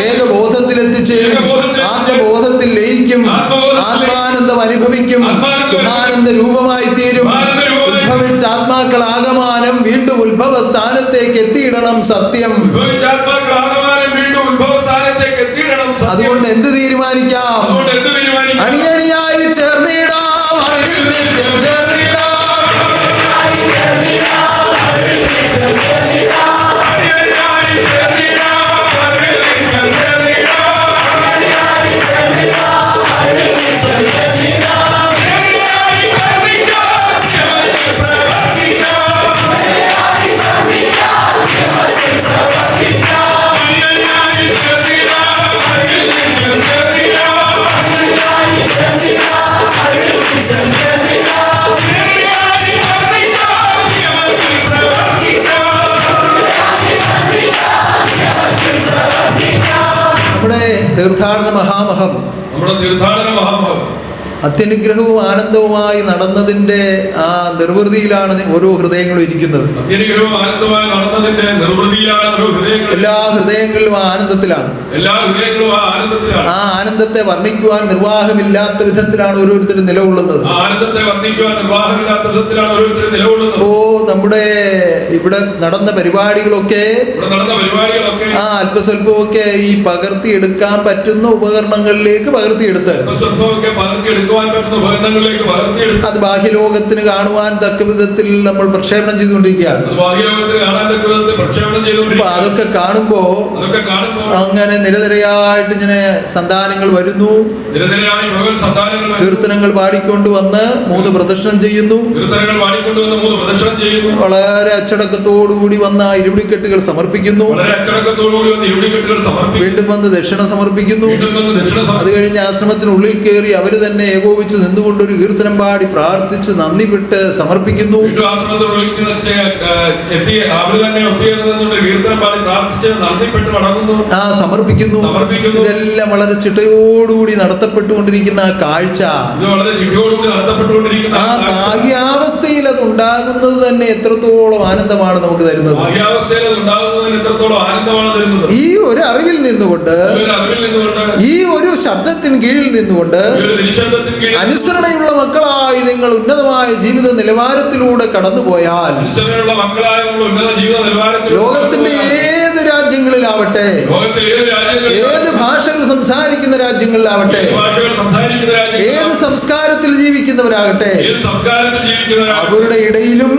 ഏകബോധത്തിലെത്തിച്ചേരും. ആത്മബോധത്തിൽ ലയിക്കും. ആത്മാനന്ദം അനുഭവിക്കും. ശുഭാനന്ദ രൂപമായി തീരും. ഉത്ഭവിച്ച ആത്മാക്കളാകമാനം വീണ്ടും ഉത്ഭവ സ്ഥാനത്തേക്ക് എത്തിയിടണം. സത്യം. അതുകൊണ്ട് എന്ത് തീരുമാനിക്കാം? അണിയണിയായി ചേർന്നിടാം. അറിവിൽ നിത്യം ചേർന്നിടാം. തീർത്ഥാടന മഹാമഹം, അത്യനുഗ്രഹവും ആനന്ദവുമായി നടന്നതിന്റെ ആ നിർവൃതിയിലാണ് ഓരോ ഹൃദയങ്ങളും ഇരിക്കുന്നത്. എല്ലാ ഹൃദയങ്ങളിലും ആനന്ദത്തിലാണ്. ആ ആനന്ദത്തെ വർണ്ണിക്കുവാൻ നിർവാഹമില്ലാത്ത വിധത്തിലാണ് ഓരോരുത്തരും നിലകൊള്ളുന്നത്. ഓ നമ്മുടെ ഇവിടെ നടന്ന പരിപാടികളൊക്കെ ആ അല്പസ്വല്പമൊക്കെ ഈ പകർത്തിയെടുക്കാൻ പറ്റുന്ന ഉപകരണങ്ങളിലേക്ക് പകർത്തിയെടുത്ത് അത് ബാഹ്യലോകത്തിന് കാണുവാൻ തക്ക വിധത്തിൽ നമ്മൾ പ്രക്ഷേപണം ചെയ്തുകൊണ്ടിരിക്കുകയാണ്. അപ്പൊ അതൊക്കെ കാണുമ്പോ അങ്ങനെ നിരനിരയായിട്ട് ഇങ്ങനെ സന്താനങ്ങൾ വരുന്നു. കീർത്തനങ്ങൾ പാടിക്കൊണ്ടുവന്ന് 3 പ്രദക്ഷിണം ചെയ്യുന്നു. വളരെ അച്ചടക്കത്തോടുകൂടി വന്ന ഇരുപിടിക്കെട്ടുകൾ സമർപ്പിക്കുന്നു. വീണ്ടും വന്ന് ദക്ഷിണ സമർപ്പിക്കുന്നു. അത് കഴിഞ്ഞ് ആശ്രമത്തിനുള്ളിൽ കയറി അവര് തന്നെ ഏകോപിച്ച് നിന്നുകൊണ്ടൊരു കീർത്തനം പാടി പ്രാർത്ഥിച്ച് നന്ദിപ്പെട്ട് സമർപ്പിക്കുന്നു. ആ സമർപ്പിക്കുന്നു. ഇതെല്ലാം വളരെ ചിട്ടയോടുകൂടി നടത്തപ്പെട്ടുകൊണ്ടിരിക്കുന്ന ആ കാഴ്ച, ആ ഭാഗ്യാവസ്ഥയിൽ അത് ഉണ്ടാകുന്നത് തന്നെ എത്രത്തോളം ആനന്ദമാണ് നമുക്ക് തരുന്നത്. ഈ ഒരു അറിവിൽ നിന്നുകൊണ്ട്, ഈ ഒരു ശബ്ദത്തിന് കീഴിൽ നിന്നുകൊണ്ട് അനുസരണയുള്ള മക്കളായി നിങ്ങൾ ഉന്നതമായ ജീവിത നിലവാരത്തിലൂടെ കടന്നുപോയാൽ ലോകത്തിന്റെ ഏത് രാജ്യങ്ങളിലാവട്ടെ, ഏത് ഭാഷകൾ സംസാരിക്കുന്ന രാജ്യങ്ങളിലാവട്ടെ, ഏത് സംസ്കാരത്തിൽ ജീവിക്കുന്നവരാകട്ടെ, അവരുടെ ഇടയിലും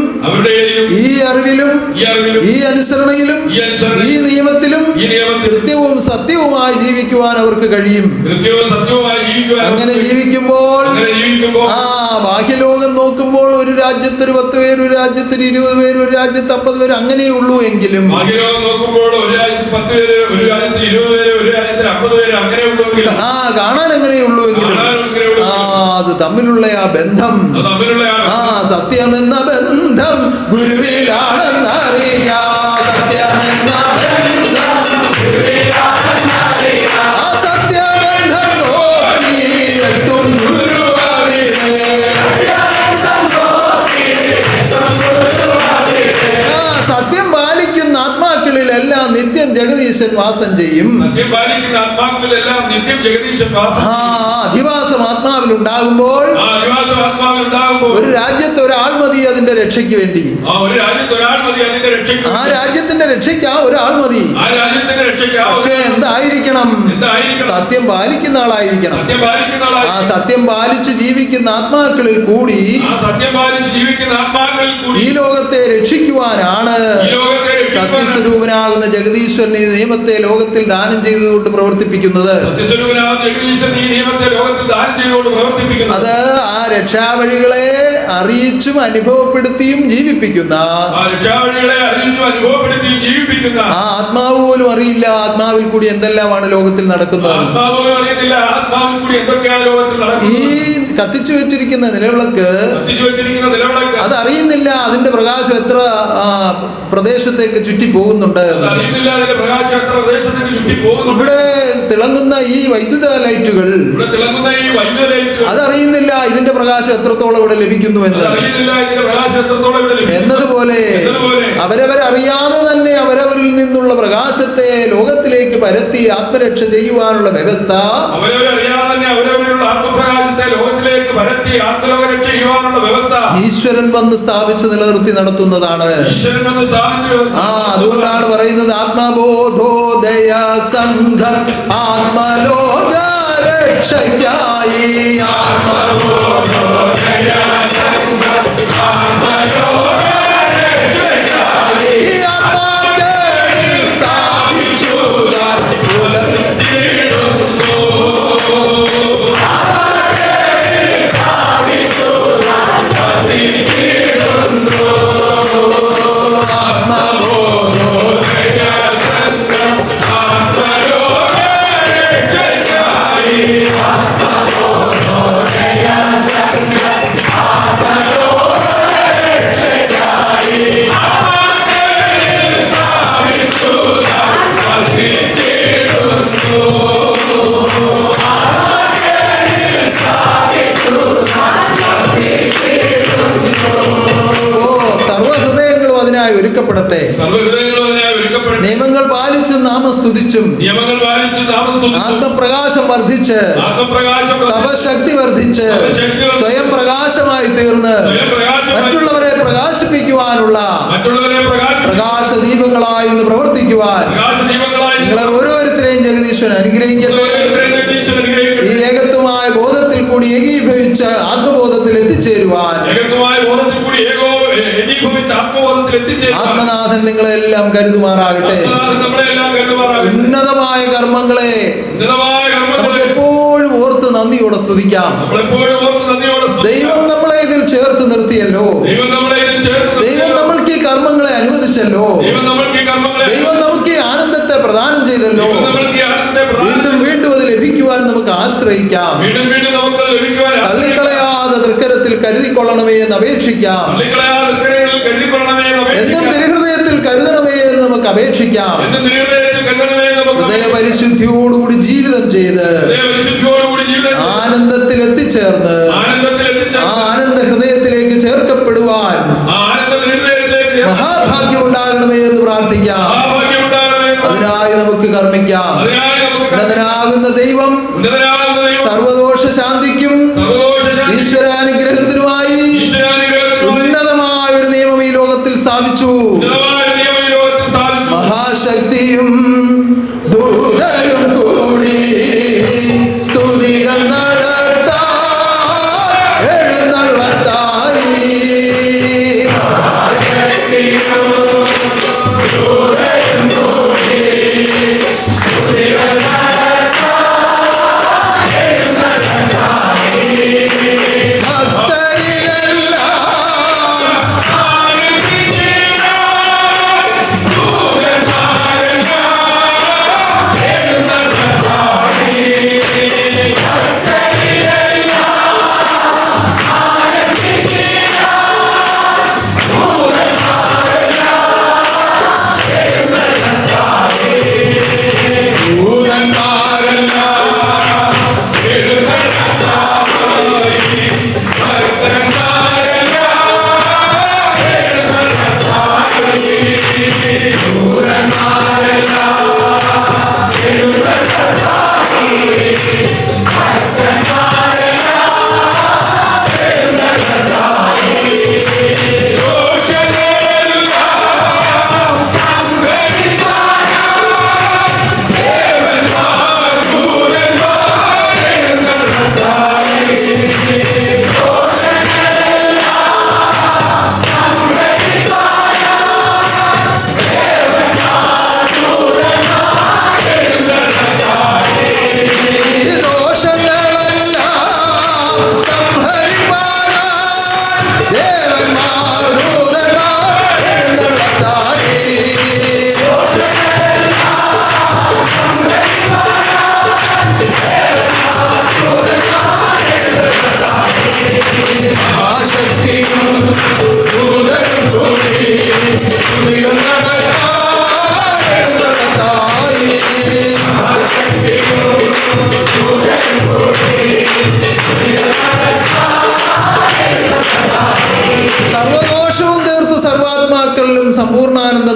ഈ അറിവിലും ഈ അനുസരണയിലും ഈ നിയമത്തിലും കൃത്യവും സത്യവുമായി ജീവിക്കുവാൻ അവർക്ക് കഴിയും. അങ്ങനെ ജീവിക്കുമ്പോൾ ആ ബാഹ്യലോകം നോക്കുമ്പോൾ ഒരു രാജ്യത്ത് 10 പേര്, ഒരു രാജ്യത്ത് 20 പേര്, ഒരു രാജ്യത്ത് 50 പേര് അങ്ങനെയേ ഉള്ളൂ. എങ്കിലും ആ കാണാൻ എങ്ങനെയുള്ളൂ എങ്കിലും ആ അത് തമ്മിലുള്ള ആ ബന്ധം, ആ സത്യമെന്ന ബന്ധം ഗുരുവിലാണെന്നറിയാം. സത്യമെന്ന ആ സത്യബന്ധം നോക്കി എത്തും ഗുരുവാവിടെ. ആ സത്യം പാലിക്കുന്ന ആത്മാക്കളിലെല്ലാം നിത്യം ജഗദീശൻ വാസം ചെയ്യും. ആ അധിവാസം ആത്മാവിൽ ഉണ്ടാകുമ്പോൾ ആ വിശ്വാസം ആത്മാവിൽ ഉണ്ടാകുമ്പോൾ ഒരു രാജ്യത്ത് ഒരാൾ മതി അതിന്റെ രക്ഷയ്ക്ക് വേണ്ടി. ഒരു രാജ്യത്ത് ഒരാൾ മതി അതിന്റെ രക്ഷയ്ക്ക്. ആ രാജ്യത്തിന്റെ രക്ഷയ്ക്ക് ആ ഒരാൾ മതി. ആ രാജ്യത്തിന്റെ രക്ഷയ്ക്ക് പക്ഷേ എന്തായിരിക്കണം? സത്യം പാലിക്കുന്ന ആളായിരിക്കണം. സത്യം പാലിക്കുന്ന ആളായിരിക്കണം. ആ സത്യം പാലിച്ച് ജീവിക്കുന്ന ആത്മാക്കളിൽ കൂടി സത്യം പാലിച്ച് ജീവിക്കുന്ന ആത്മാക്കളിൽ കൂടി ഈ ലോകത്തെ രക്ഷിക്കുവാനാണ് സത്യസ്വരൂപനാകുന്ന ജഗദീശ്വരൻ ഈ നിയമത്തെ ലോകത്തിൽ ദാനം ചെയ്തുകൊണ്ട് പ്രവർത്തിപ്പിക്കുന്നത്. അത് ആ രക്ഷാവഴികളെ അറിയിച്ചും അനുഭവപ്പെടുത്തിയും ജീവിപ്പിക്കുന്ന ആ ആത്മാവ് പോലും അറിയില്ല ആത്മാവിൽ കൂടി എന്തെല്ലാമാണ് ലോകത്തിൽ നടക്കുന്നത്. ഈ കത്തിച്ചു വെച്ചിരിക്കുന്ന നിലവിളക്ക് അതറിയുന്നില്ല അതിന്റെ പ്രകാശം എത്ര പ്രദേശത്തേക്ക് ചുറ്റി പോകുന്നുണ്ട്. ഇവിടെ തിളങ്ങുന്ന ഈ വൈദ്യുത ലൈറ്റുകൾ അതറിയുന്നില്ല ഇതിന്റെ പ്രകാശം എത്രത്തോളം ഇവിടെ ലഭിക്കുന്നു എന്നതുപോലെ അവരവരറിയാതെ തന്നെ അവരവരിൽ നിന്നുള്ള പ്രകാശത്തെ ലോകത്തിലേക്ക് പരത്തി ആത്മരക്ഷ ചെയ്യുവാനുള്ള വ്യവസ്ഥ ഈശ്വരൻ വന്ന് സ്ഥാപിച്ച് നിലനിർത്തി നടത്തുന്നതാണ്. അതുകൊണ്ടാണ് പറയുന്നത് ആത്മബോധോദയ സംഘം ആത്മലോക രക്ഷയ്ക്കായി ഒരുക്കപ്പെടട്ടെ. നിയമങ്ങൾ പാലിച്ചും നാമസ്തുതിച്ചും ആത്മപ്രകാശം വർദ്ധിച്ച് തപശക്തി വർദ്ധിച്ച് സ്വയം പ്രകാശമായി തീർന്ന് മറ്റുള്ളവരെ പ്രകാശിപ്പിക്കുവാനുള്ള പ്രകാശദീപങ്ങളായി ഇന്ന് പ്രവർത്തിക്കുവാൻ നിങ്ങളെ ഓരോരുത്തരെയും ജഗദീശ്വരൻ അനുഗ്രഹിക്കട്ടെ. ഈ ഏകത്വമായ ബോധത്തിൽ കൂടി ഏകീഭവിച്ച് ആത്മബോധത്തിൽ എത്തിച്ചേരുവാൻ ആത്മനാഥൻ നിങ്ങളെല്ലാം കരുതുമാറാകട്ടെ. ഉന്നതമായ കർമ്മങ്ങളെ നമുക്ക് എപ്പോഴും ഓർത്ത് നന്ദിയോടെ സ്തുതിക്കാം. ദൈവം നമ്മളെ ഇതിൽ ചേർത്ത് നിർത്തിയല്ലോ. ദൈവം നമ്മൾക്ക് ഈ കർമ്മങ്ങളെ അനുവദിച്ചല്ലോ. ദൈവം നമുക്ക് ഈ ആനന്ദത്തെ പ്രദാനം ചെയ്തല്ലോ. വീണ്ടും വീണ്ടും അത് ലഭിക്കുവാൻ നമുക്ക് ആശ്രയിക്കാം. തള്ളിക്കളയാതെ തൃക്കരത്തിൽ കരുതിക്കൊള്ളണമേ എന്ന് അപേക്ഷിക്കാം. എന്നും തിരുഹൃദയത്തിൽ കരുതണമേ എന്ന് നമുക്ക് അപേക്ഷിക്കാം. ഹൃദയപരിശുദ്ധിയോടുകൂടി ജീവിതം ചെയ്ത് ആനന്ദത്തിൽ എത്തിച്ചേർന്ന് ആ ആനന്ദ ഹൃദയത്തിലേക്ക് ചേർക്കപ്പെടുവാൻ മഹാഭാഗ്യം ഉണ്ടാകണമേ എന്ന് പ്രാർത്ഥിക്കാം. അതിനായി നമുക്ക് കർമ്മിക്കാം. ഉന്നതനാകുന്ന ദൈവം സർവദോഷ ശാന്തിക്കും ഈശ്വരാനുഗ്രഹത്തിനുമായി ഉന്നതമായ ഒരു നിയമം ഈ ലോകത്തിൽ സ്ഥാപിച്ചു. മഹാശക്തിയും ദൂതരും കൂടി സ്തുതികൾ നടത്താൻ എഴുന്നള്ളത്തായി.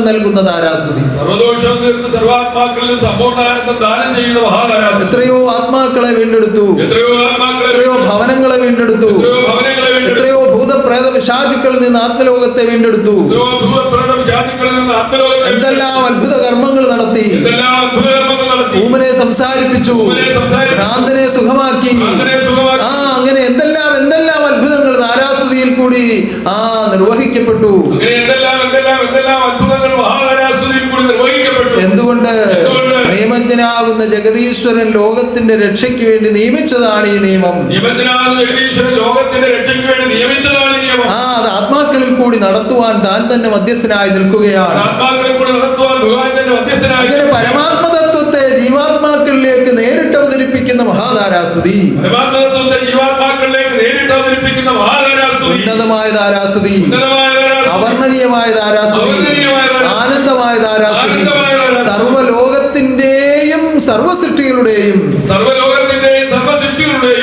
നൽകുന്ന താരാസ്തുതി. സർവദോഷം തീർത്ത് സർവാത്മാക്കളിലും സമ്പൂർണ്ണാനന്ദം ദാനം ചെയ്യുന്ന മഹാതാരാസ്തുതി. എത്രയോ ആത്മാക്കളെ വീണ്ടെടുത്തു, എത്രയോ ഭവനങ്ങളെ വീണ്ടെടുത്തു, എത്രയോ ഭൂതപ്രേത പിശാചുക്കളിൽ നിന്ന് ആത്മലോകത്തെ വീണ്ടെടുത്തു, എന്തെല്ലാം അത്ഭുത കർമ്മങ്ങൾ നടത്തി, ഊമനെ സംസാരിപ്പിച്ചു, ഭ്രാന്തനെ സുഖമാക്കി. അങ്ങനെ എന്തെല്ലാം അത്ഭുതങ്ങൾ താരാസ്തുതിയിൽ കൂടി നിർവഹിക്കപ്പെട്ടു. എന്തുകൊണ്ട്? നിയമജ്ഞനാകുന്ന ജഗദീശ്വരൻ ലോകത്തിന്റെ രക്ഷയ്ക്ക് വേണ്ടി നിയമിച്ചതാണ് ഈ നിയമം. അത് ആത്മാക്കളിൽ കൂടി നടത്തുവാൻ താൻ തന്നെ മധ്യസ്ഥനായി നിൽക്കുകയാണ്. അങ്ങനെ പരമാത്മതത്വത്തെ ജീവാത്മാക്കളിലേക്ക് നേരിട്ട് അവതരിപ്പിക്കുന്ന മഹാതാരാസ്തുതി, ഉന്നതമായ താരാസ്തുതി, അവർണ്ണനീയമായ താരാസ്തുതി, ആനന്ദമായ താരാസ്തുതി, സർവ്വലോകത്തിന്റെയും സർവ്വസൃഷ്ടികളുടെയും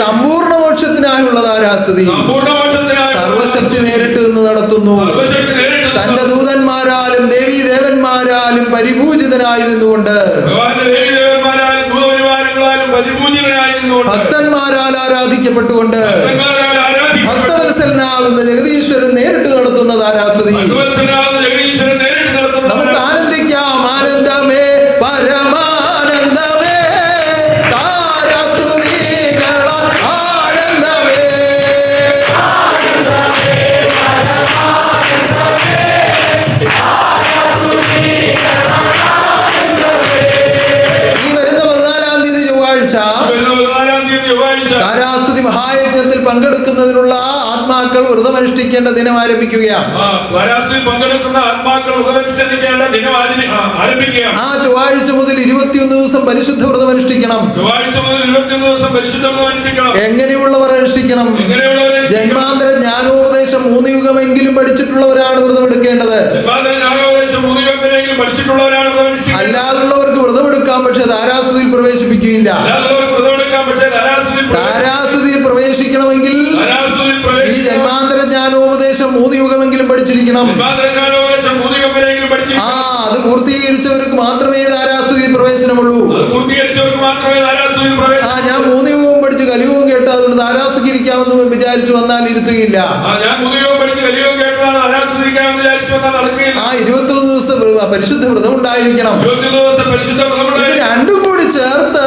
സമ്പൂർണ്ണ മോക്ഷത്തിനായുള്ള താരാസ്തുതി സർവശക്തി നേരിട്ട് നിന്ന് നടത്തുന്നു. തന്റെ ദൂതന്മാരാലും ദേവീ ദേവന്മാരാലും പരിപൂജിതനായി നിന്നുകൊണ്ട് ഭക്തന്മാരാൽ ആരാധിക്കപ്പെട്ടുകൊണ്ട് ഭക്തവത്സലനാകുന്ന ജഗദീശ്വരൻ നേരിട്ട് നടത്തുന്ന താരാസ്തുതി നമുക്ക് ആനന്ദിക്കാം. ആനന്ദമേ പരമാനന്ദമേ താരാസ്തുതികളാൽ ആനന്ദമേ. ഈ വരുന്ന 14-ാം തീയതി ചൊവ്വാഴ്ച താരാസ്തുതി മഹായജ്ഞത്തിൽ പങ്കെടുക്കുന്നതിനുള്ള ആത്മാക്കൾ വ്രതമനുഷ്ഠിക്കേണ്ട ദിനം ആരംഭിക്കുകയാണ്. ആ ചൊവ്വാഴ്ച മുതൽ 21 ദിവസം പരിശുദ്ധ വ്രതമനുഷ്ഠിക്കണം. എങ്ങനെയുള്ളവർ അനുഷ്ഠിക്കണം? ജന്മാന്തര ജ്ഞാനോപദേശം 3 യുഗമെങ്കിലും പഠിച്ചിട്ടുള്ളവരാണ് വ്രതമെടുക്കേണ്ടത്. അല്ലാതുള്ളവർക്ക് വ്രതമെടുക്കാം, പക്ഷെ താരാസ്തുതിയിൽ പ്രവേശിപ്പിക്കുകയില്ല. താരാസ്തുതിയിൽ പ്രവേശിക്കണമെങ്കിൽ ഈ ജന്മാന്തര ജ്ഞാനോപദേശം 3 യുഗമെങ്കിലും പഠിച്ചിരിക്കണം. അത് പൂർത്തീകരിച്ചവർക്ക് മാത്രമേ താരാസ്തുതിയിൽ പ്രവേശനമുള്ളൂ. ഞാൻ 3 യുഗവും പഠിച്ച് കലിയുഗവും കേട്ട് അതുകൊണ്ട് താരാസ്തുതിക്ക് ഇരിക്കാമെന്ന് വിചാരിച്ചു വന്നാൽ ഇരുത്തുകയില്ല. 21 ദിവസം പരിശുദ്ധ വ്രതം ഉണ്ടായിരിക്കണം. ഇത് രണ്ടും കൂടി ചേർത്ത്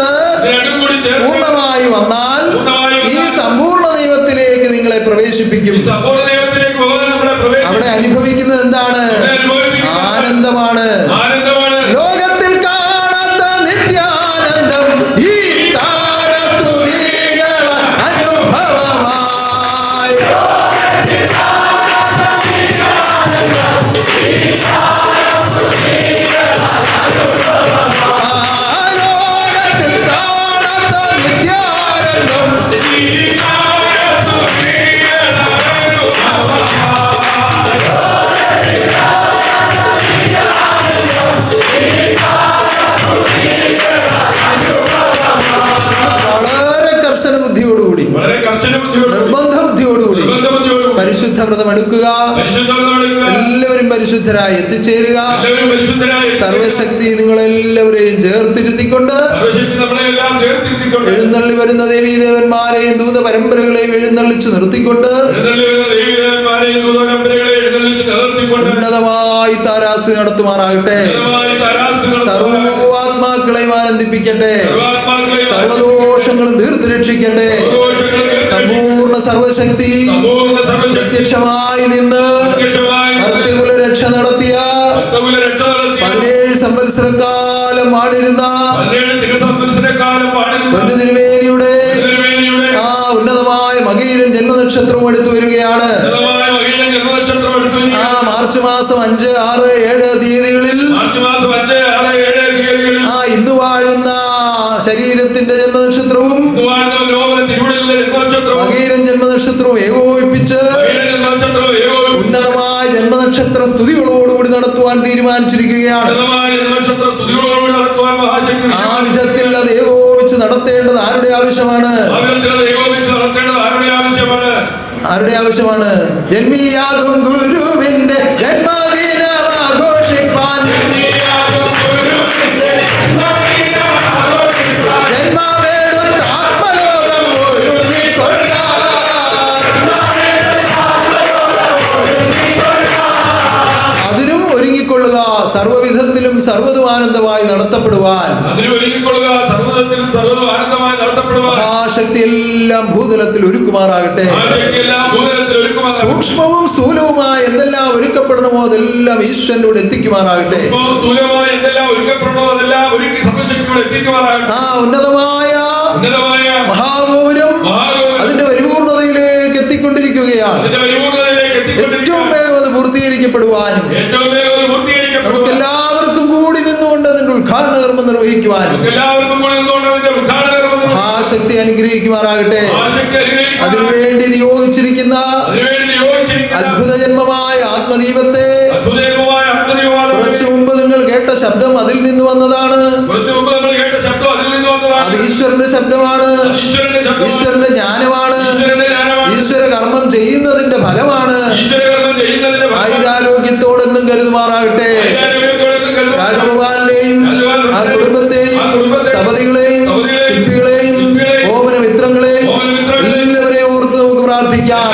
പൂർണ്ണമായി വന്നാൽ ഈ സമ്പൂർണ്ണ നിയമത്തിലേക്ക് നിങ്ങളെ പ്രവേശിപ്പിക്കും. അവിടെ അനുഭവിക്കുന്നത് എന്താണ്? ആനന്ദമാണ്. ലോകത്തിൽ കാണാത്ത നിത്യാനന്ദം ഈ താരാസ്തുതികൾ അനുഭവമായി. ലോകത്തിൽ കാണാത്ത നിത്യാനന്ദം വളരെ കർശന ബുദ്ധിയോടുകൂടി, നിർബന്ധ ബുദ്ധിയോടുകൂടി പരിശുദ്ധ വ്രതം എടുക്കുക. എല്ലാവരും പരിശുദ്ധരായി എത്തിച്ചേരുക. സർവശക്തി നിങ്ങളെല്ലാവരെയും ചേർത്തിരുത്തിക്കൊണ്ട് എഴുന്നള്ളി വരുന്ന ദേവീ ദേവന്മാരെയും ദൂത പരമ്പരകളെയും എഴുന്നള്ളിച്ച് നിർത്തിക്കൊണ്ട് ഉന്നതമായി താരാസ്തുതി നടത്തുമാറാകട്ടെ. സർവാത്മാക്കളെയും ആനന്ദിപ്പിക്കട്ടെ. സർവദോഷങ്ങളും തീർത്ത് രക്ഷിക്കട്ടെ. സമ്പൂർണ്ണ സർവശക്തി പ്രത്യക്ഷമായി നിന്ന് ഭക്തികുല രക്ഷ നടത്തിയ 17 സംവത്സരക്കാലം വാണിരുന്ന തിരുമേനിയുടെ ഉന്നതമായ മകയിലും ജന്മനക്ഷത്രവും എടുത്തു വരികയാണ്. മാർച്ച് മാസം 5, 6, 7 തീയതികളിൽ ഇന്ന് വാഴുന്ന ശരീരത്തിന്റെ ജന്മനക്ഷത്രവും മകയിലും ജന്മനക്ഷത്രവും ഏകോപിപ്പിച്ച് ഉന്നതമായ ജന്മനക്ഷത്ര സ്തുതികളോടുകൂടി നടത്തുവാൻ തീരുമാനിച്ചിരിക്കുകയാണ്. ആ വിധത്തിൽ അത് ഏകോപിച്ച് നടത്തേണ്ടത് ആരുടെ ആവശ്യമാണ്? ആരുടെ ആവശ്യമാണ്? ജന്മിയാകും ഗുരുവിന്റെ ജന്മദിനം ആഘോഷിപ്പാൻ സർവ്വതും ആനന്ദമായി നടത്തപ്പെടുവാൻ അതിന് ഒരുങ്ങിക്കൊള്ളുക, സർവ്വതത്തിലും സർവ്വതും ആനന്ദമായി നടത്തപ്പെടുവാൻ മഹാശക്തി എല്ലാം ഭൂതലത്തിൽ ഒരുക്കുമാറാകട്ടെ. ആ ശക്തിയെല്ലാം ഭൂതലത്തിൽ ഒരുക്കുമാറാകട്ടെ. സൂക്ഷ്മവും സ്ഥൂലവുമായ എന്തെല്ലാം ഒരുക്കപ്പെടണമോ അതെല്ലാം ഈശ്വരനോട് എത്തിക്കുമാറാകട്ടെ. സൂക്ഷ്മവും സ്ഥൂലവുമായ എന്തെല്ലാം ഒരുക്കപ്പെടണമോ അതെല്ലാം ഒരുക്കി സർവ്വശക്തിയോടെ എത്തിക്കുമാറാകട്ടെ. ആ ഉന്നതമായ മഹാഗോപുരം അതിന്റെ പരിപൂർണതയിലേക്ക് എത്തിക്കൊണ്ടിരിക്കുകയാണ്. അതിന്റെ പരിപൂർണതയിലേക്ക് ഏറ്റവും വേഗം അത് പൂർത്തീകരിക്കപ്പെടുവാനും നമുക്ക് എല്ലാവർക്കും കൂടി നിന്നുകൊണ്ട് അതിന്റെ ഉദ്ഘാടന കർമ്മം നിർവഹിക്കുവാനും മഹാശക്തി അനുഗ്രഹിക്കുമാറാകട്ടെ. അതിനുവേണ്ടി നിയോഗിച്ചിരിക്കുന്ന അത്ഭുത ജന്മമായ ആത്മദീപത്തെ കുറച്ചു മുമ്പ് നിങ്ങൾ കേട്ട ശബ്ദം അതിൽ നിന്ന് വന്നതാണ്. അത് ഈശ്വരന്റെ ശബ്ദമാണ്, ഈശ്വരന്റെ ജ്ഞാനമാണ്, ഈശ്വര കർമ്മം ചെയ്യുന്നതിന്റെ ഫലമാണ്. ആയുരാരോഗ്യത്തോടെന്നും കരുതുമാറാകട്ടെ. രാജഗോപാലിനെയും ആ കുടുംബത്തെയും സ്ഥപതികളെയും ശില്പികളെയും ഓമന മിത്രങ്ങളെയും എല്ലാവരെയും ഓർത്ത് നമുക്ക് പ്രാർത്ഥിക്കാം.